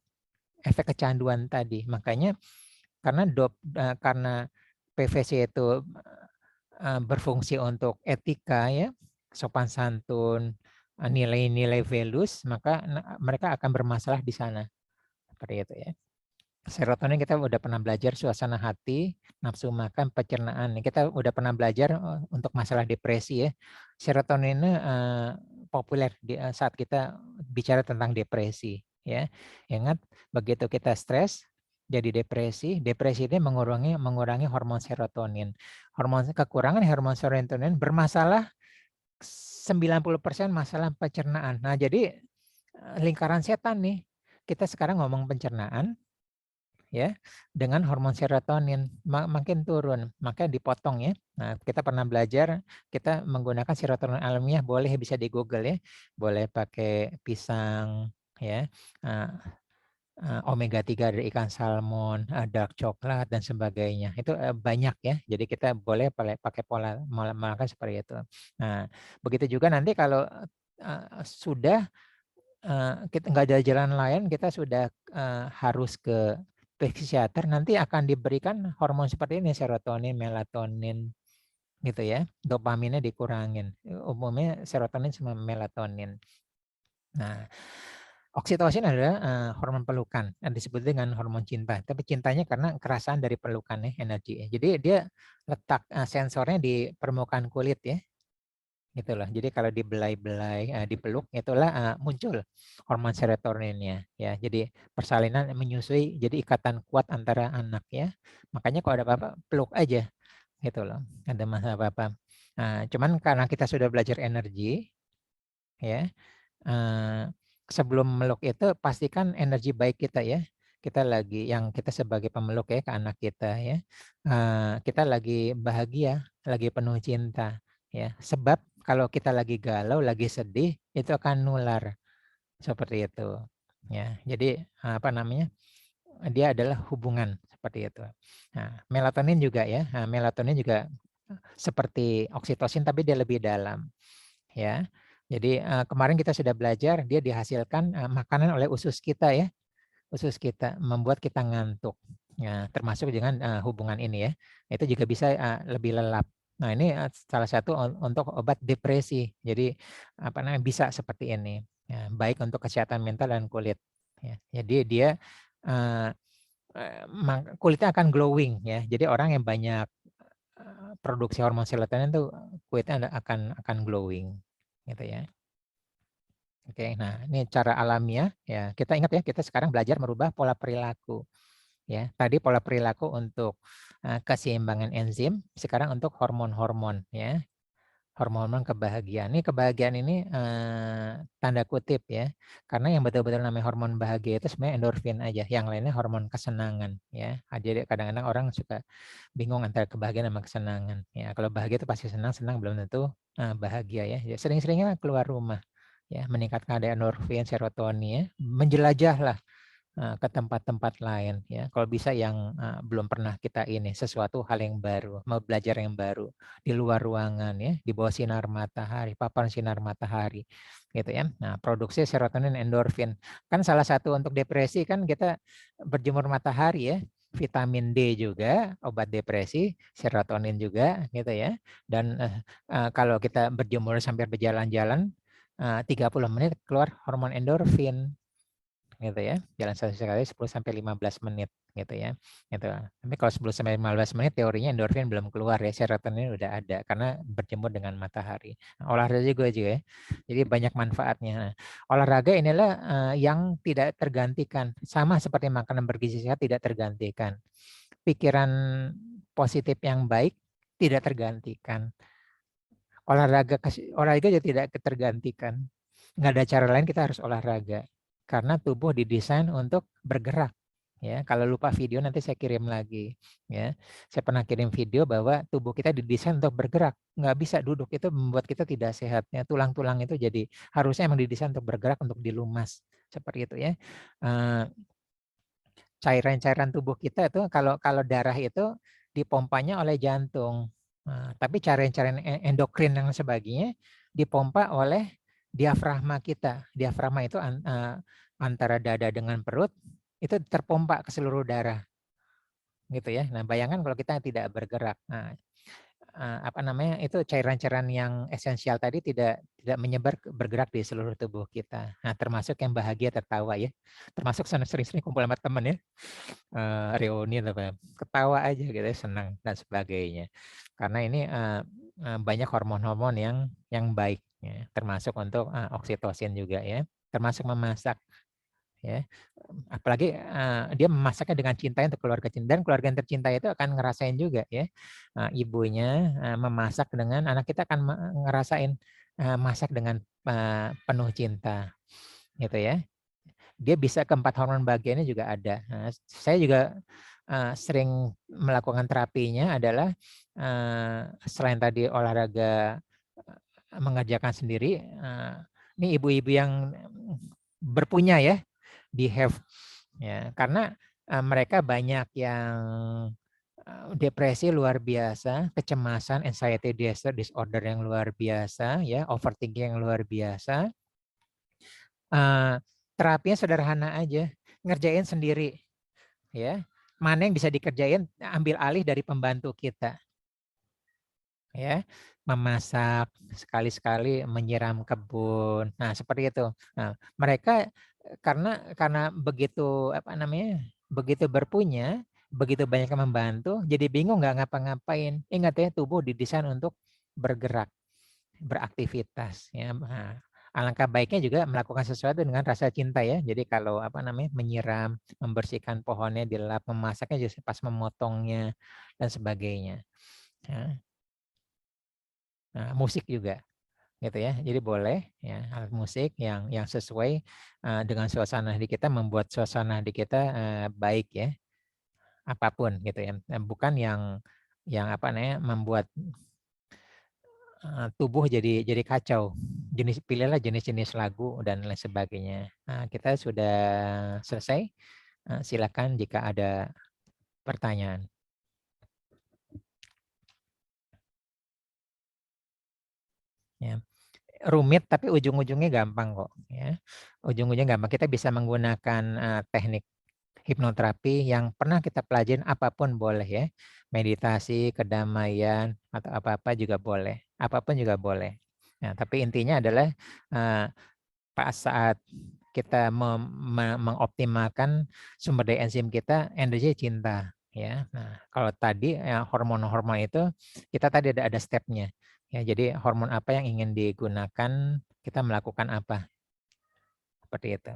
Efek kecanduan tadi. Makanya karena PVC itu berfungsi untuk etika ya, sopan santun, nilai-nilai values, maka mereka akan bermasalah di sana. Seperti itu ya. Serotonin kita udah pernah belajar suasana hati, nafsu makan, pencernaan. Kita udah pernah belajar untuk masalah depresi ya. Serotonin populer saat kita bicara tentang depresi ya. Ingat begitu kita stres jadi depresi, depresi ini mengurangi hormon serotonin. Kekurangan hormon serotonin bermasalah 90% masalah pencernaan. Nah, jadi lingkaran setan nih. Kita sekarang ngomong pencernaan ya dengan hormon serotonin makin turun, maka dipotong ya. Nah, kita pernah belajar kita menggunakan serotonin alamiah, boleh bisa di Google ya. Boleh pakai pisang ya. Omega 3 dari ikan salmon, dark coklat dan sebagainya. Itu banyak ya. Jadi kita boleh pakai pola makan seperti itu. Nah, begitu juga nanti kalau sudah kita nggak ada jalan lain, kita sudah harus ke psikiater, nanti akan diberikan hormon seperti ini, serotonin, melatonin gitu ya. Dopaminnya dikurangin. Umumnya serotonin sama melatonin. Nah, oksitosin adalah hormon pelukan, yang disebut dengan hormon cinta. Tapi cintanya karena kerasaan dari pelukan ya, energi. Jadi dia letak sensornya di permukaan kulit ya. Itulah. Jadi kalau dibelai-belai, dipeluk, itulah muncul hormon serotoninnya ya. Jadi persalinan menyusui, jadi ikatan kuat antara anak ya. Makanya kalau ada apa-apa peluk aja gitu loh. Ada masalah apa-apa. Nah, cuman karena kita sudah belajar energi ya. Sebelum meluk itu pastikan energi baik kita ya. Kita lagi yang kita sebagai pemeluk ya ke anak kita ya. Kita lagi bahagia, lagi penuh cinta ya. Sebab kalau kita lagi galau, lagi sedih, itu akan nular seperti itu. Ya, jadi apa namanya? Dia adalah hubungan seperti itu. Nah, melatonin juga ya. Nah, melatonin juga seperti oksitosin tapi dia lebih dalam ya. Jadi kemarin kita sudah belajar dia dihasilkan makanan oleh usus kita ya. Usus kita membuat kita ngantuk. Ya, termasuk dengan hubungan ini ya. Itu juga bisa lebih lelap. Nah, ini salah satu untuk obat depresi. Jadi apa namanya bisa seperti ini. Ya, baik untuk kesehatan mental dan kulit. Ya, jadi dia kulitnya akan glowing ya. Jadi orang yang banyak produksi hormon serotonin itu kulitnya akan glowing gitu ya. Oke, nah ini cara alamiah ya. Kita ingat ya, kita sekarang belajar merubah pola perilaku. Ya, tadi pola perilaku untuk keseimbangan enzim, sekarang untuk hormon-hormon ya. Hormon-hormon kebahagiaan. Ini kebahagiaan ini tanda kutip ya. Karena yang betul-betul namanya hormon bahagia itu sebenarnya endorfin aja. Yang lainnya hormon kesenangan ya. Jadi kadang-kadang orang suka bingung antara kebahagiaan sama kesenangan. Ya, kalau bahagia itu pasti senang, senang belum tentu bahagia ya. Sering-seringnya keluar rumah ya, meningkatkan ada endorfin, serotonin ya, menjelajah lah ke tempat-tempat lain ya. Kalau bisa yang belum pernah kita ini, sesuatu hal yang baru, mau belajar yang baru di luar ruangan ya, di bawah sinar matahari, paparan sinar matahari gitu ya. Nah, produksi serotonin, endorfin. Kan salah satu untuk depresi kan kita berjemur matahari ya. Vitamin D juga, obat depresi, serotonin juga gitu ya. Dan kalau kita berjemur sambil berjalan-jalan 30 menit keluar hormon endorfin gitu ya. Jalan sekali 10 sampai 15 menit gitu ya. Gitu. Tapi kalau 10 sampai 15 menit teorinya endorfin belum keluar ya, serotonin udah ada karena berjemur dengan matahari. Nah, olahraga juga ya. Jadi banyak manfaatnya. Nah, olahraga inilah yang tidak tergantikan. Sama seperti makanan bergizi sehat tidak tergantikan. Pikiran positif yang baik tidak tergantikan. Olahraga juga tidak tergantikan. Nggak ada cara lain, kita harus olahraga karena tubuh didesain untuk bergerak ya. Kalau lupa video nanti saya kirim lagi ya. Saya pernah kirim video bahwa tubuh kita didesain untuk bergerak, nggak bisa duduk, itu membuat kita tidak sehat ya. Tulang-tulang itu jadi harusnya emang didesain untuk bergerak, untuk dilumas seperti itu ya. Cairan-cairan tubuh kita itu kalau darah itu dipompanya oleh jantung. Nah, tapi cairan-cairan endokrin dan sebagainya dipompa oleh diafragma kita. Diafragma itu antara dada dengan perut itu terpompa ke seluruh darah. Gitu ya. Nah, bayangkan kalau kita tidak bergerak. Nah, apa namanya? Itu cairan-cairan yang esensial tadi tidak menyebar bergerak di seluruh tubuh kita. Nah, termasuk yang bahagia tertawa ya. Termasuk sering-sering kumpul sama teman ya. Reuni apa ketawa aja gitu ya, senang dan sebagainya. Karena ini banyak hormon-hormon yang baik ya, termasuk untuk oksitosin juga ya, termasuk memasak ya. Apalagi dia memasaknya dengan cinta untuk keluarga cinta, dan keluarga yang tercinta itu akan ngerasain juga ya. Ibunya memasak dengan anak, kita akan ngerasain masak dengan penuh cinta gitu ya. Dia bisa keempat hormon bahagianya juga ada. Nah, saya juga sering melakukan terapinya adalah selain tadi olahraga mengerjakan sendiri, ini ibu-ibu yang berpunya ya di have ya, karena mereka banyak yang depresi luar biasa, kecemasan, anxiety disorder yang luar biasa ya, overthinking yang luar biasa. Terapinya sederhana aja, ngerjain sendiri ya. Mana yang bisa dikerjain, ambil alih dari pembantu kita ya. Memasak, sekali-sekali menyiram kebun. Nah, seperti itu. Nah, mereka karena begitu apa namanya? Begitu berpunya, begitu banyak yang membantu, jadi bingung nggak ngapa-ngapain. Ingat ya, tubuh didesain untuk bergerak, beraktivitas ya. Nah, alangkah baiknya juga melakukan sesuatu dengan rasa cinta ya. Jadi kalau apa namanya, menyiram, membersihkan pohonnya, dilap, memasaknya juga pas memotongnya dan sebagainya. Ya. Nah, musik juga gitu ya. Jadi boleh ya alat musik yang sesuai dengan suasana hati kita, membuat suasana hati kita baik ya. Apapun gitu ya. Bukan yang apa namanya, membuat tubuh jadi kacau. Pilihlah jenis-jenis lagu dan lain sebagainya. Nah, kita sudah selesai. Silakan jika ada pertanyaan. Ya. Rumit tapi ujung-ujungnya gampang kok. Ya. Ujung-ujungnya gampang. Kita bisa menggunakan teknik hipnoterapi yang pernah kita pelajarin, apapun boleh ya. Meditasi, kedamaian, atau apa-apa juga boleh. Apapun juga boleh. Nah, tapi intinya adalah pas saat kita mengoptimalkan sumber daya enzim kita, energi cinta ya. Nah, kalau tadi hormon-hormon itu kita tadi ada stepnya ya. Jadi hormon apa yang ingin digunakan, kita melakukan apa, seperti itu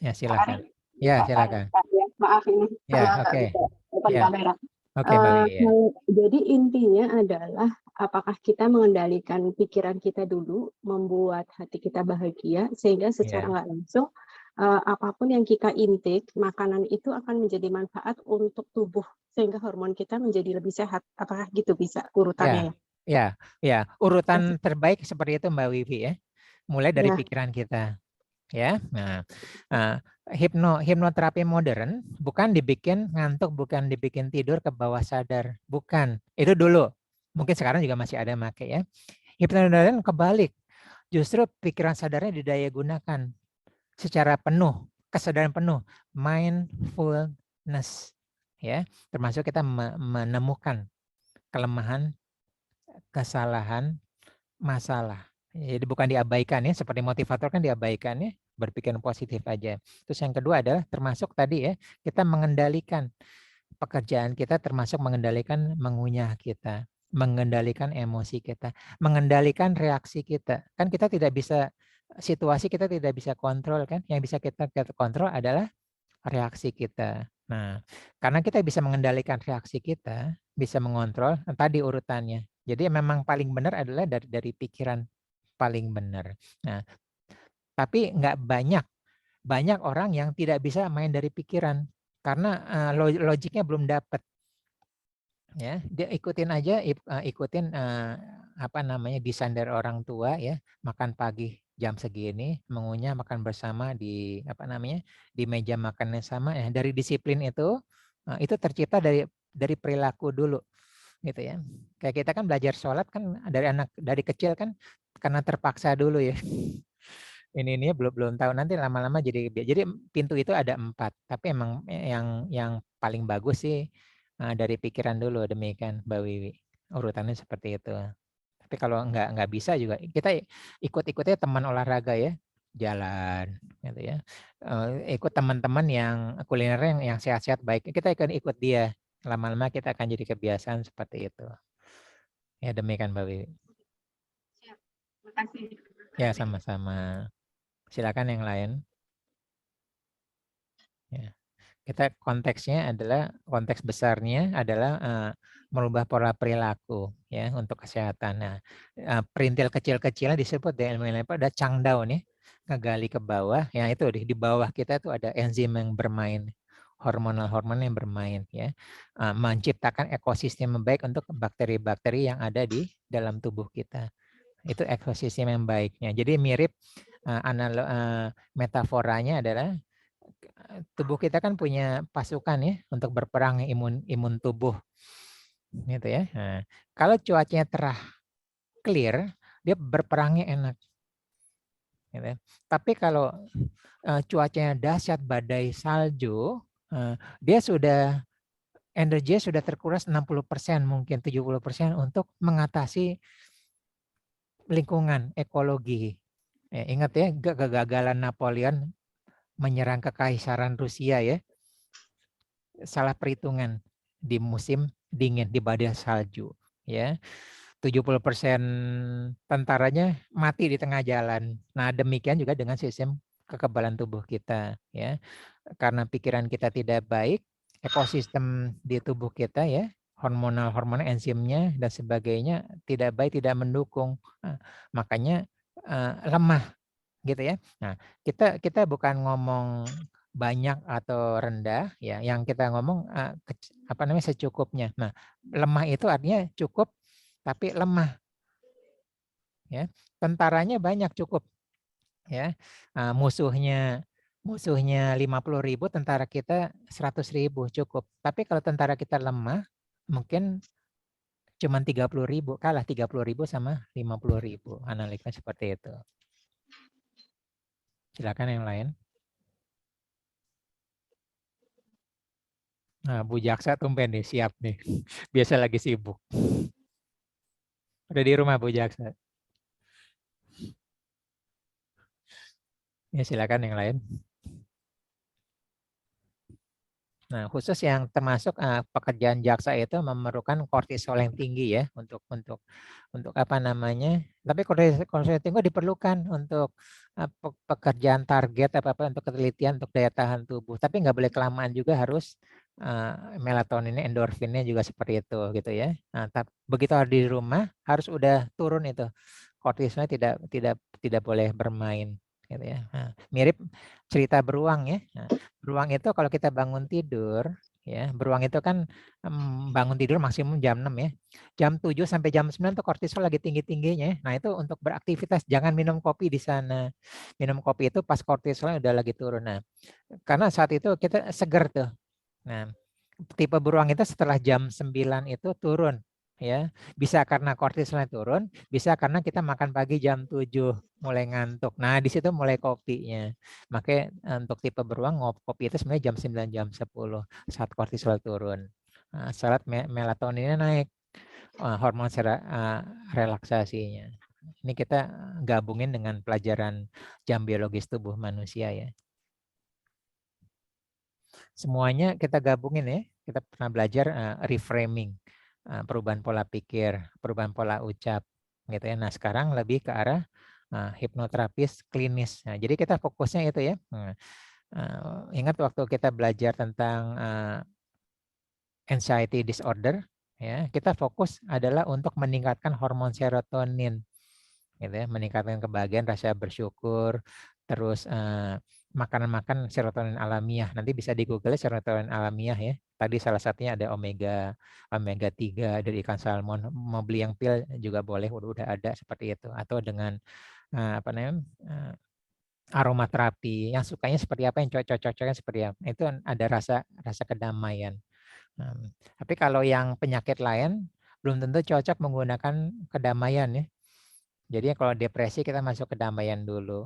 ya. Silakan ya, silakan Ya, maaf ini ya. saya nggak Oke bisa open ya, kamera. oke Mbak Wi ya. Jadi intinya adalah apakah kita mengendalikan pikiran kita dulu, membuat hati kita bahagia, sehingga secara nggak langsung apapun yang kita intake, makanan itu akan menjadi manfaat untuk tubuh, sehingga hormon kita menjadi lebih sehat. Apakah gitu bisa urutannya ya. Urutan terbaik seperti itu Mbak Wiwi ya. Mulai dari ya? pikiran kita. Ya. Nah, hipnoterapi modern bukan dibikin ngantuk, bukan dibikin tidur ke bawah sadar, bukan. Itu dulu. Mungkin sekarang juga masih ada yang pakai ya. Hipnosis modern kebalik. Justru pikiran sadarnya didaya gunakan secara penuh, kesadaran penuh, mindfulness. Ya, termasuk kita menemukan kelemahan, kesalahan, masalah. Jadi bukan diabaikan ya, seperti motivator kan diabaikan ya, berpikir positif aja. Terus yang kedua adalah termasuk tadi ya, kita mengendalikan pekerjaan kita, termasuk mengendalikan mengunyah kita, mengendalikan emosi kita, mengendalikan reaksi kita. Kan kita tidak bisa, situasi kita tidak bisa kontrol kan, yang bisa kita kontrol adalah reaksi kita. Nah, karena kita bisa mengendalikan reaksi kita, bisa mengontrol tadi urutannya. Jadi memang paling benar adalah dari pikiran paling benar. Nah, tapi nggak banyak orang yang tidak bisa main dari pikiran karena logiknya belum dapat. Ya, dia ikutin aja, ikutin apa namanya desain dari orang tua ya, makan pagi jam segini, mengunyah makan bersama di apa namanya di meja makannya sama ya. Dari disiplin itu tercipta dari perilaku dulu gitu ya. Kayak kita kan belajar sholat kan dari kecil kan karena terpaksa dulu ya. Ini belum tahu, nanti lama-lama jadi pintu itu ada 4, tapi emang yang paling bagus sih dari pikiran dulu, demikian Mbak Wiwi. Urutannya seperti itu. Tapi kalau nggak bisa juga kita ikut-ikutnya teman olahraga ya, jalan gitu ya. Ikut teman-teman yang kulinernya yang sehat-sehat baik, kita ikut dia. Lama-lama kita akan jadi kebiasaan seperti itu. Ya demikian Mbak Wiwi. Siap. Terima kasih. Ya sama-sama. Silakan yang lain. Ya. Kita konteksnya adalah, konteks besarnya adalah merubah pola perilaku ya untuk kesehatan. Nah, perintil kecil-kecilnya disebut di ilmu ada changdown ya, ngegali ke bawah. Ya itu di bawah kita tuh ada enzim yang bermain, hormon yang bermain ya, menciptakan ekosistem yang baik untuk bakteri-bakteri yang ada di dalam tubuh kita. Itu ekosistem yang baiknya. Jadi mirip metaforanya adalah tubuh kita kan punya pasukan ya untuk berperang, imun tubuh gitu ya. Nah, kalau cuacanya cerah clear, dia berperangnya enak gitu ya. Tapi kalau cuacanya dahsyat badai salju, dia sudah energinya sudah terkuras 60%, mungkin 70% untuk mengatasi lingkungan, ekologi. Ingat ya, kegagalan Napoleon menyerang kekaisaran Rusia ya, salah perhitungan di musim dingin, di badai salju ya. 70% tentaranya mati di tengah jalan. Nah, demikian juga dengan sistem kekebalan tubuh kita ya. Karena pikiran kita tidak baik, ekosistem di tubuh kita ya, hormonal enzimnya dan sebagainya tidak baik, tidak mendukung. Nah, makanya lemah gitu ya. Nah, kita bukan ngomong banyak atau rendah ya, yang kita ngomong apa namanya secukupnya. Nah, lemah itu artinya cukup tapi lemah ya. Tentaranya banyak cukup ya. Musuhnya 50.000, tentara kita 100.000 cukup. Tapi kalau tentara kita lemah mungkin cuma 30.000, kalah 30.000 sama 50.000. Analitiknya seperti itu. Silakan yang lain. Nah, Bu Jaksa tumben nih, siap nih. Biasa lagi sibuk. Udah di rumah Bu Jaksa. Ya, silakan yang lain. Nah, khusus yang termasuk pekerjaan jaksa itu memerlukan kortisol yang tinggi ya untuk apa namanya. Tapi kortisol tinggi diperlukan untuk pekerjaan target apa untuk penelitian, untuk daya tahan tubuh. Tapi nggak boleh kelamaan juga, harus melatoninnya, endorfinnya juga seperti itu gitu ya. Nah, begitu di rumah harus udah turun itu. Kortisolnya tidak boleh bermain gitu ya. Nah, mirip cerita beruang ya. Nah, beruang itu kalau kita bangun tidur, Ya, beruang itu kan bangun tidur maksimum jam 6 ya. Jam 7 sampai jam 9 tuh kortisol lagi tinggi-tingginya. Nah, itu untuk beraktivitas, jangan minum kopi di sana. Minum kopi itu pas kortisolnya udah lagi turun. Nah, karena saat itu kita seger tuh. Nah, tipe beruang itu setelah jam 9 itu turun ya. Bisa karena kortisolnya turun, bisa karena kita makan pagi jam 7 mulai ngantuk. Nah, di situ mulai kopinya. Makanya untuk tipe beruang kopi itu sebenarnya jam 9 jam 10 saat kortisol turun. Nah, saat melatoninnya naik, hormon relaksasinya. Ini kita gabungin dengan pelajaran jam biologis tubuh manusia ya. Semuanya kita gabungin ya. Kita pernah belajar reframing, perubahan pola pikir, perubahan pola ucap, gitu ya. Nah, sekarang lebih ke arah hipnoterapis klinis. Nah, jadi kita fokusnya itu ya. Ingat waktu kita belajar tentang anxiety disorder, ya, kita fokus adalah untuk meningkatkan hormon serotonin, gitu ya, meningkatkan kebahagiaan, rasa bersyukur, terus makanan-makan serotonin alamiah. Nanti bisa di Google serotonin alamiah ya. Tadi salah satunya ada omega 3 dari ikan salmon. Mau beli yang pil juga boleh, udah ada seperti itu. Atau dengan apa namanya? Aromaterapi. Yang sukanya seperti apa, yang cocok-cocoknya seperti apa. Itu ada rasa kedamaian. Tapi kalau yang penyakit lain belum tentu cocok menggunakan kedamaian ya. Jadi kalau depresi kita masuk kedamaian dulu.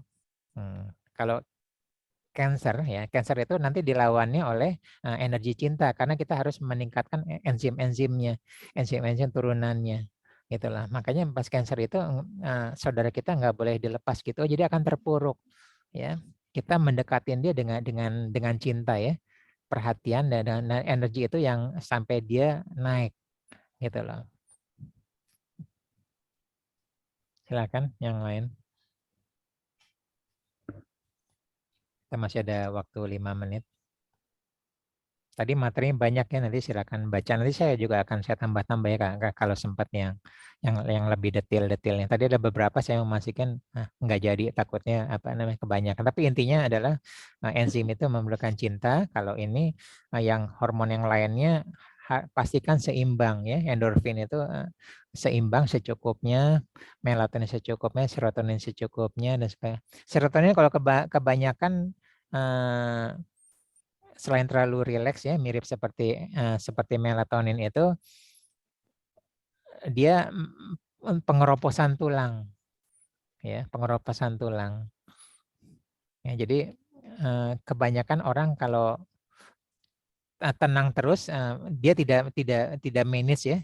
Kalau cancer ya, cancer itu nanti dilawannya oleh energi cinta karena kita harus meningkatkan enzim-enzimnya, enzim-enzim turunannya, gitulah. Makanya pas cancer itu saudara kita nggak boleh dilepas gitu, jadi akan terpuruk ya. Kita mendekatin dia dengan cinta ya, perhatian dan energi itu yang sampai dia naik gitu loh. Silakan yang lain. Kita masih ada waktu 5 menit. Tadi materinya banyak ya, nanti silakan baca. Nanti saya juga akan saya tambah-tambah ya Kak, kalau sempat yang lebih detail-detailnya. Tadi ada beberapa saya memastikan nggak jadi, takutnya apa namanya kebanyakan. Tapi intinya adalah enzim itu memerlukan cinta. Kalau ini yang hormon yang lainnya pastikan seimbang ya. Endorfin itu seimbang secukupnya, melatonin secukupnya, serotonin secukupnya dan sebagainya. Serotonin kalau kebanyakan selain terlalu rileks ya, mirip seperti melatonin itu, dia pengeroposan tulang ya, pengeroposan tulang ya. Jadi kebanyakan orang kalau tenang terus, dia tidak manage ya,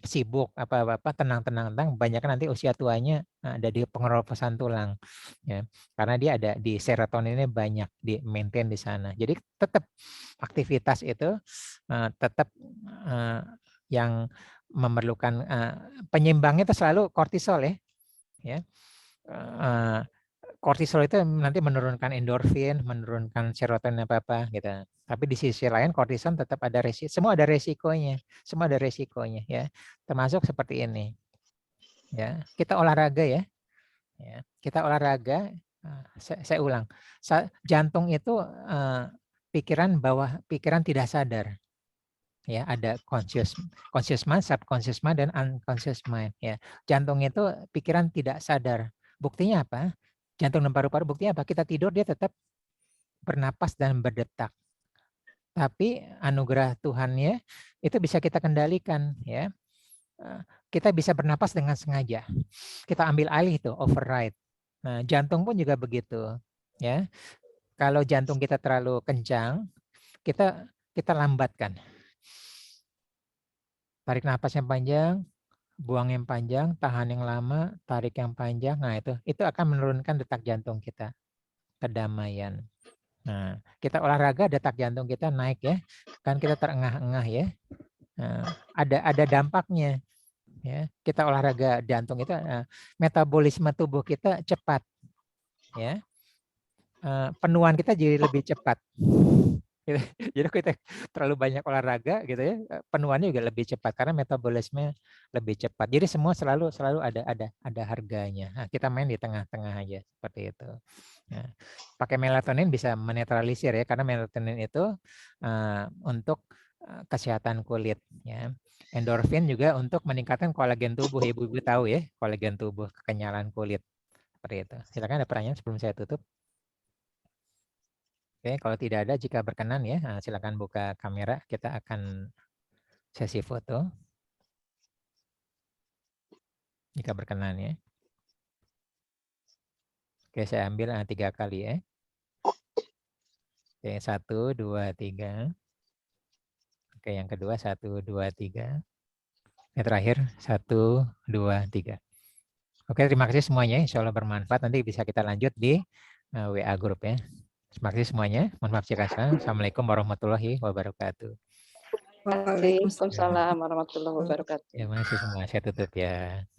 sibuk apa tenang, banyak nanti usia tuanya ada di pengeroposan tulang ya, karena dia ada di serotoninnya banyak di maintain di sana. Jadi tetap aktivitas itu tetap yang memerlukan penyeimbangnya itu selalu kortisol ya. Kortisol itu nanti menurunkan endorfin, menurunkan serotonin apa gitu. Tapi di sisi lain kortisol tetap ada resiko, semua ada resikonya ya. Termasuk seperti ini. Ya, kita olahraga ya. Kita olahraga, saya ulang. Jantung itu pikiran tidak sadar. Ya, ada conscious mind, subconscious mind, dan unconscious mind. Ya, jantung itu pikiran tidak sadar. Buktinya apa? Jantung dan paru-paru buktinya apa? Kita tidur dia tetap bernapas dan berdetak. Tapi anugerah Tuhannya itu bisa kita kendalikan ya. Kita bisa bernapas dengan sengaja. Kita ambil alih itu, override. Nah, jantung pun juga begitu ya. Kalau jantung kita terlalu kencang, kita lambatkan. Tarik napas yang panjang, buang yang panjang, tahan yang lama, tarik yang panjang. Nah, itu akan menurunkan detak jantung kita. Kedamaian. Nah, kita olahraga detak jantung kita naik ya. Kan kita terengah-engah ya. Nah, ada dampaknya ya. Kita olahraga jantung itu metabolisme tubuh kita cepat ya. Penuaan kita jadi lebih cepat. Jadi kita terlalu banyak olahraga gitu ya, penuhannya juga lebih cepat karena metabolisme lebih cepat. Jadi semua selalu selalu ada harganya. Nah, kita main di tengah-tengah aja seperti itu. Nah, pakai melatonin bisa menetralisir ya, karena melatonin itu untuk kesehatan kulit ya. Endorfin juga untuk meningkatkan kolagen tubuh. Ibu-ibu tahu ya, kolagen tubuh, kekenyalan kulit seperti itu. Silakan, ada pertanyaan sebelum saya tutup. Oke, kalau tidak ada, jika berkenan ya, silakan buka kamera. Kita akan sesi foto. Jika berkenan ya. Oke, saya ambil 3 kali ya. Oke, 1, 2, 3. Oke, yang kedua 1, 2, 3. Yang terakhir 1, 2, 3. Oke, terima kasih semuanya. Insya Allah bermanfaat. Nanti bisa kita lanjut di WA grup ya. Terima kasih semuanya. Mohon maaf jika salah. Assalamualaikum warahmatullahi wabarakatuh. Waalaikumsalam warahmatullahi wabarakatuh. Ya, masih semua. Saya tutup ya.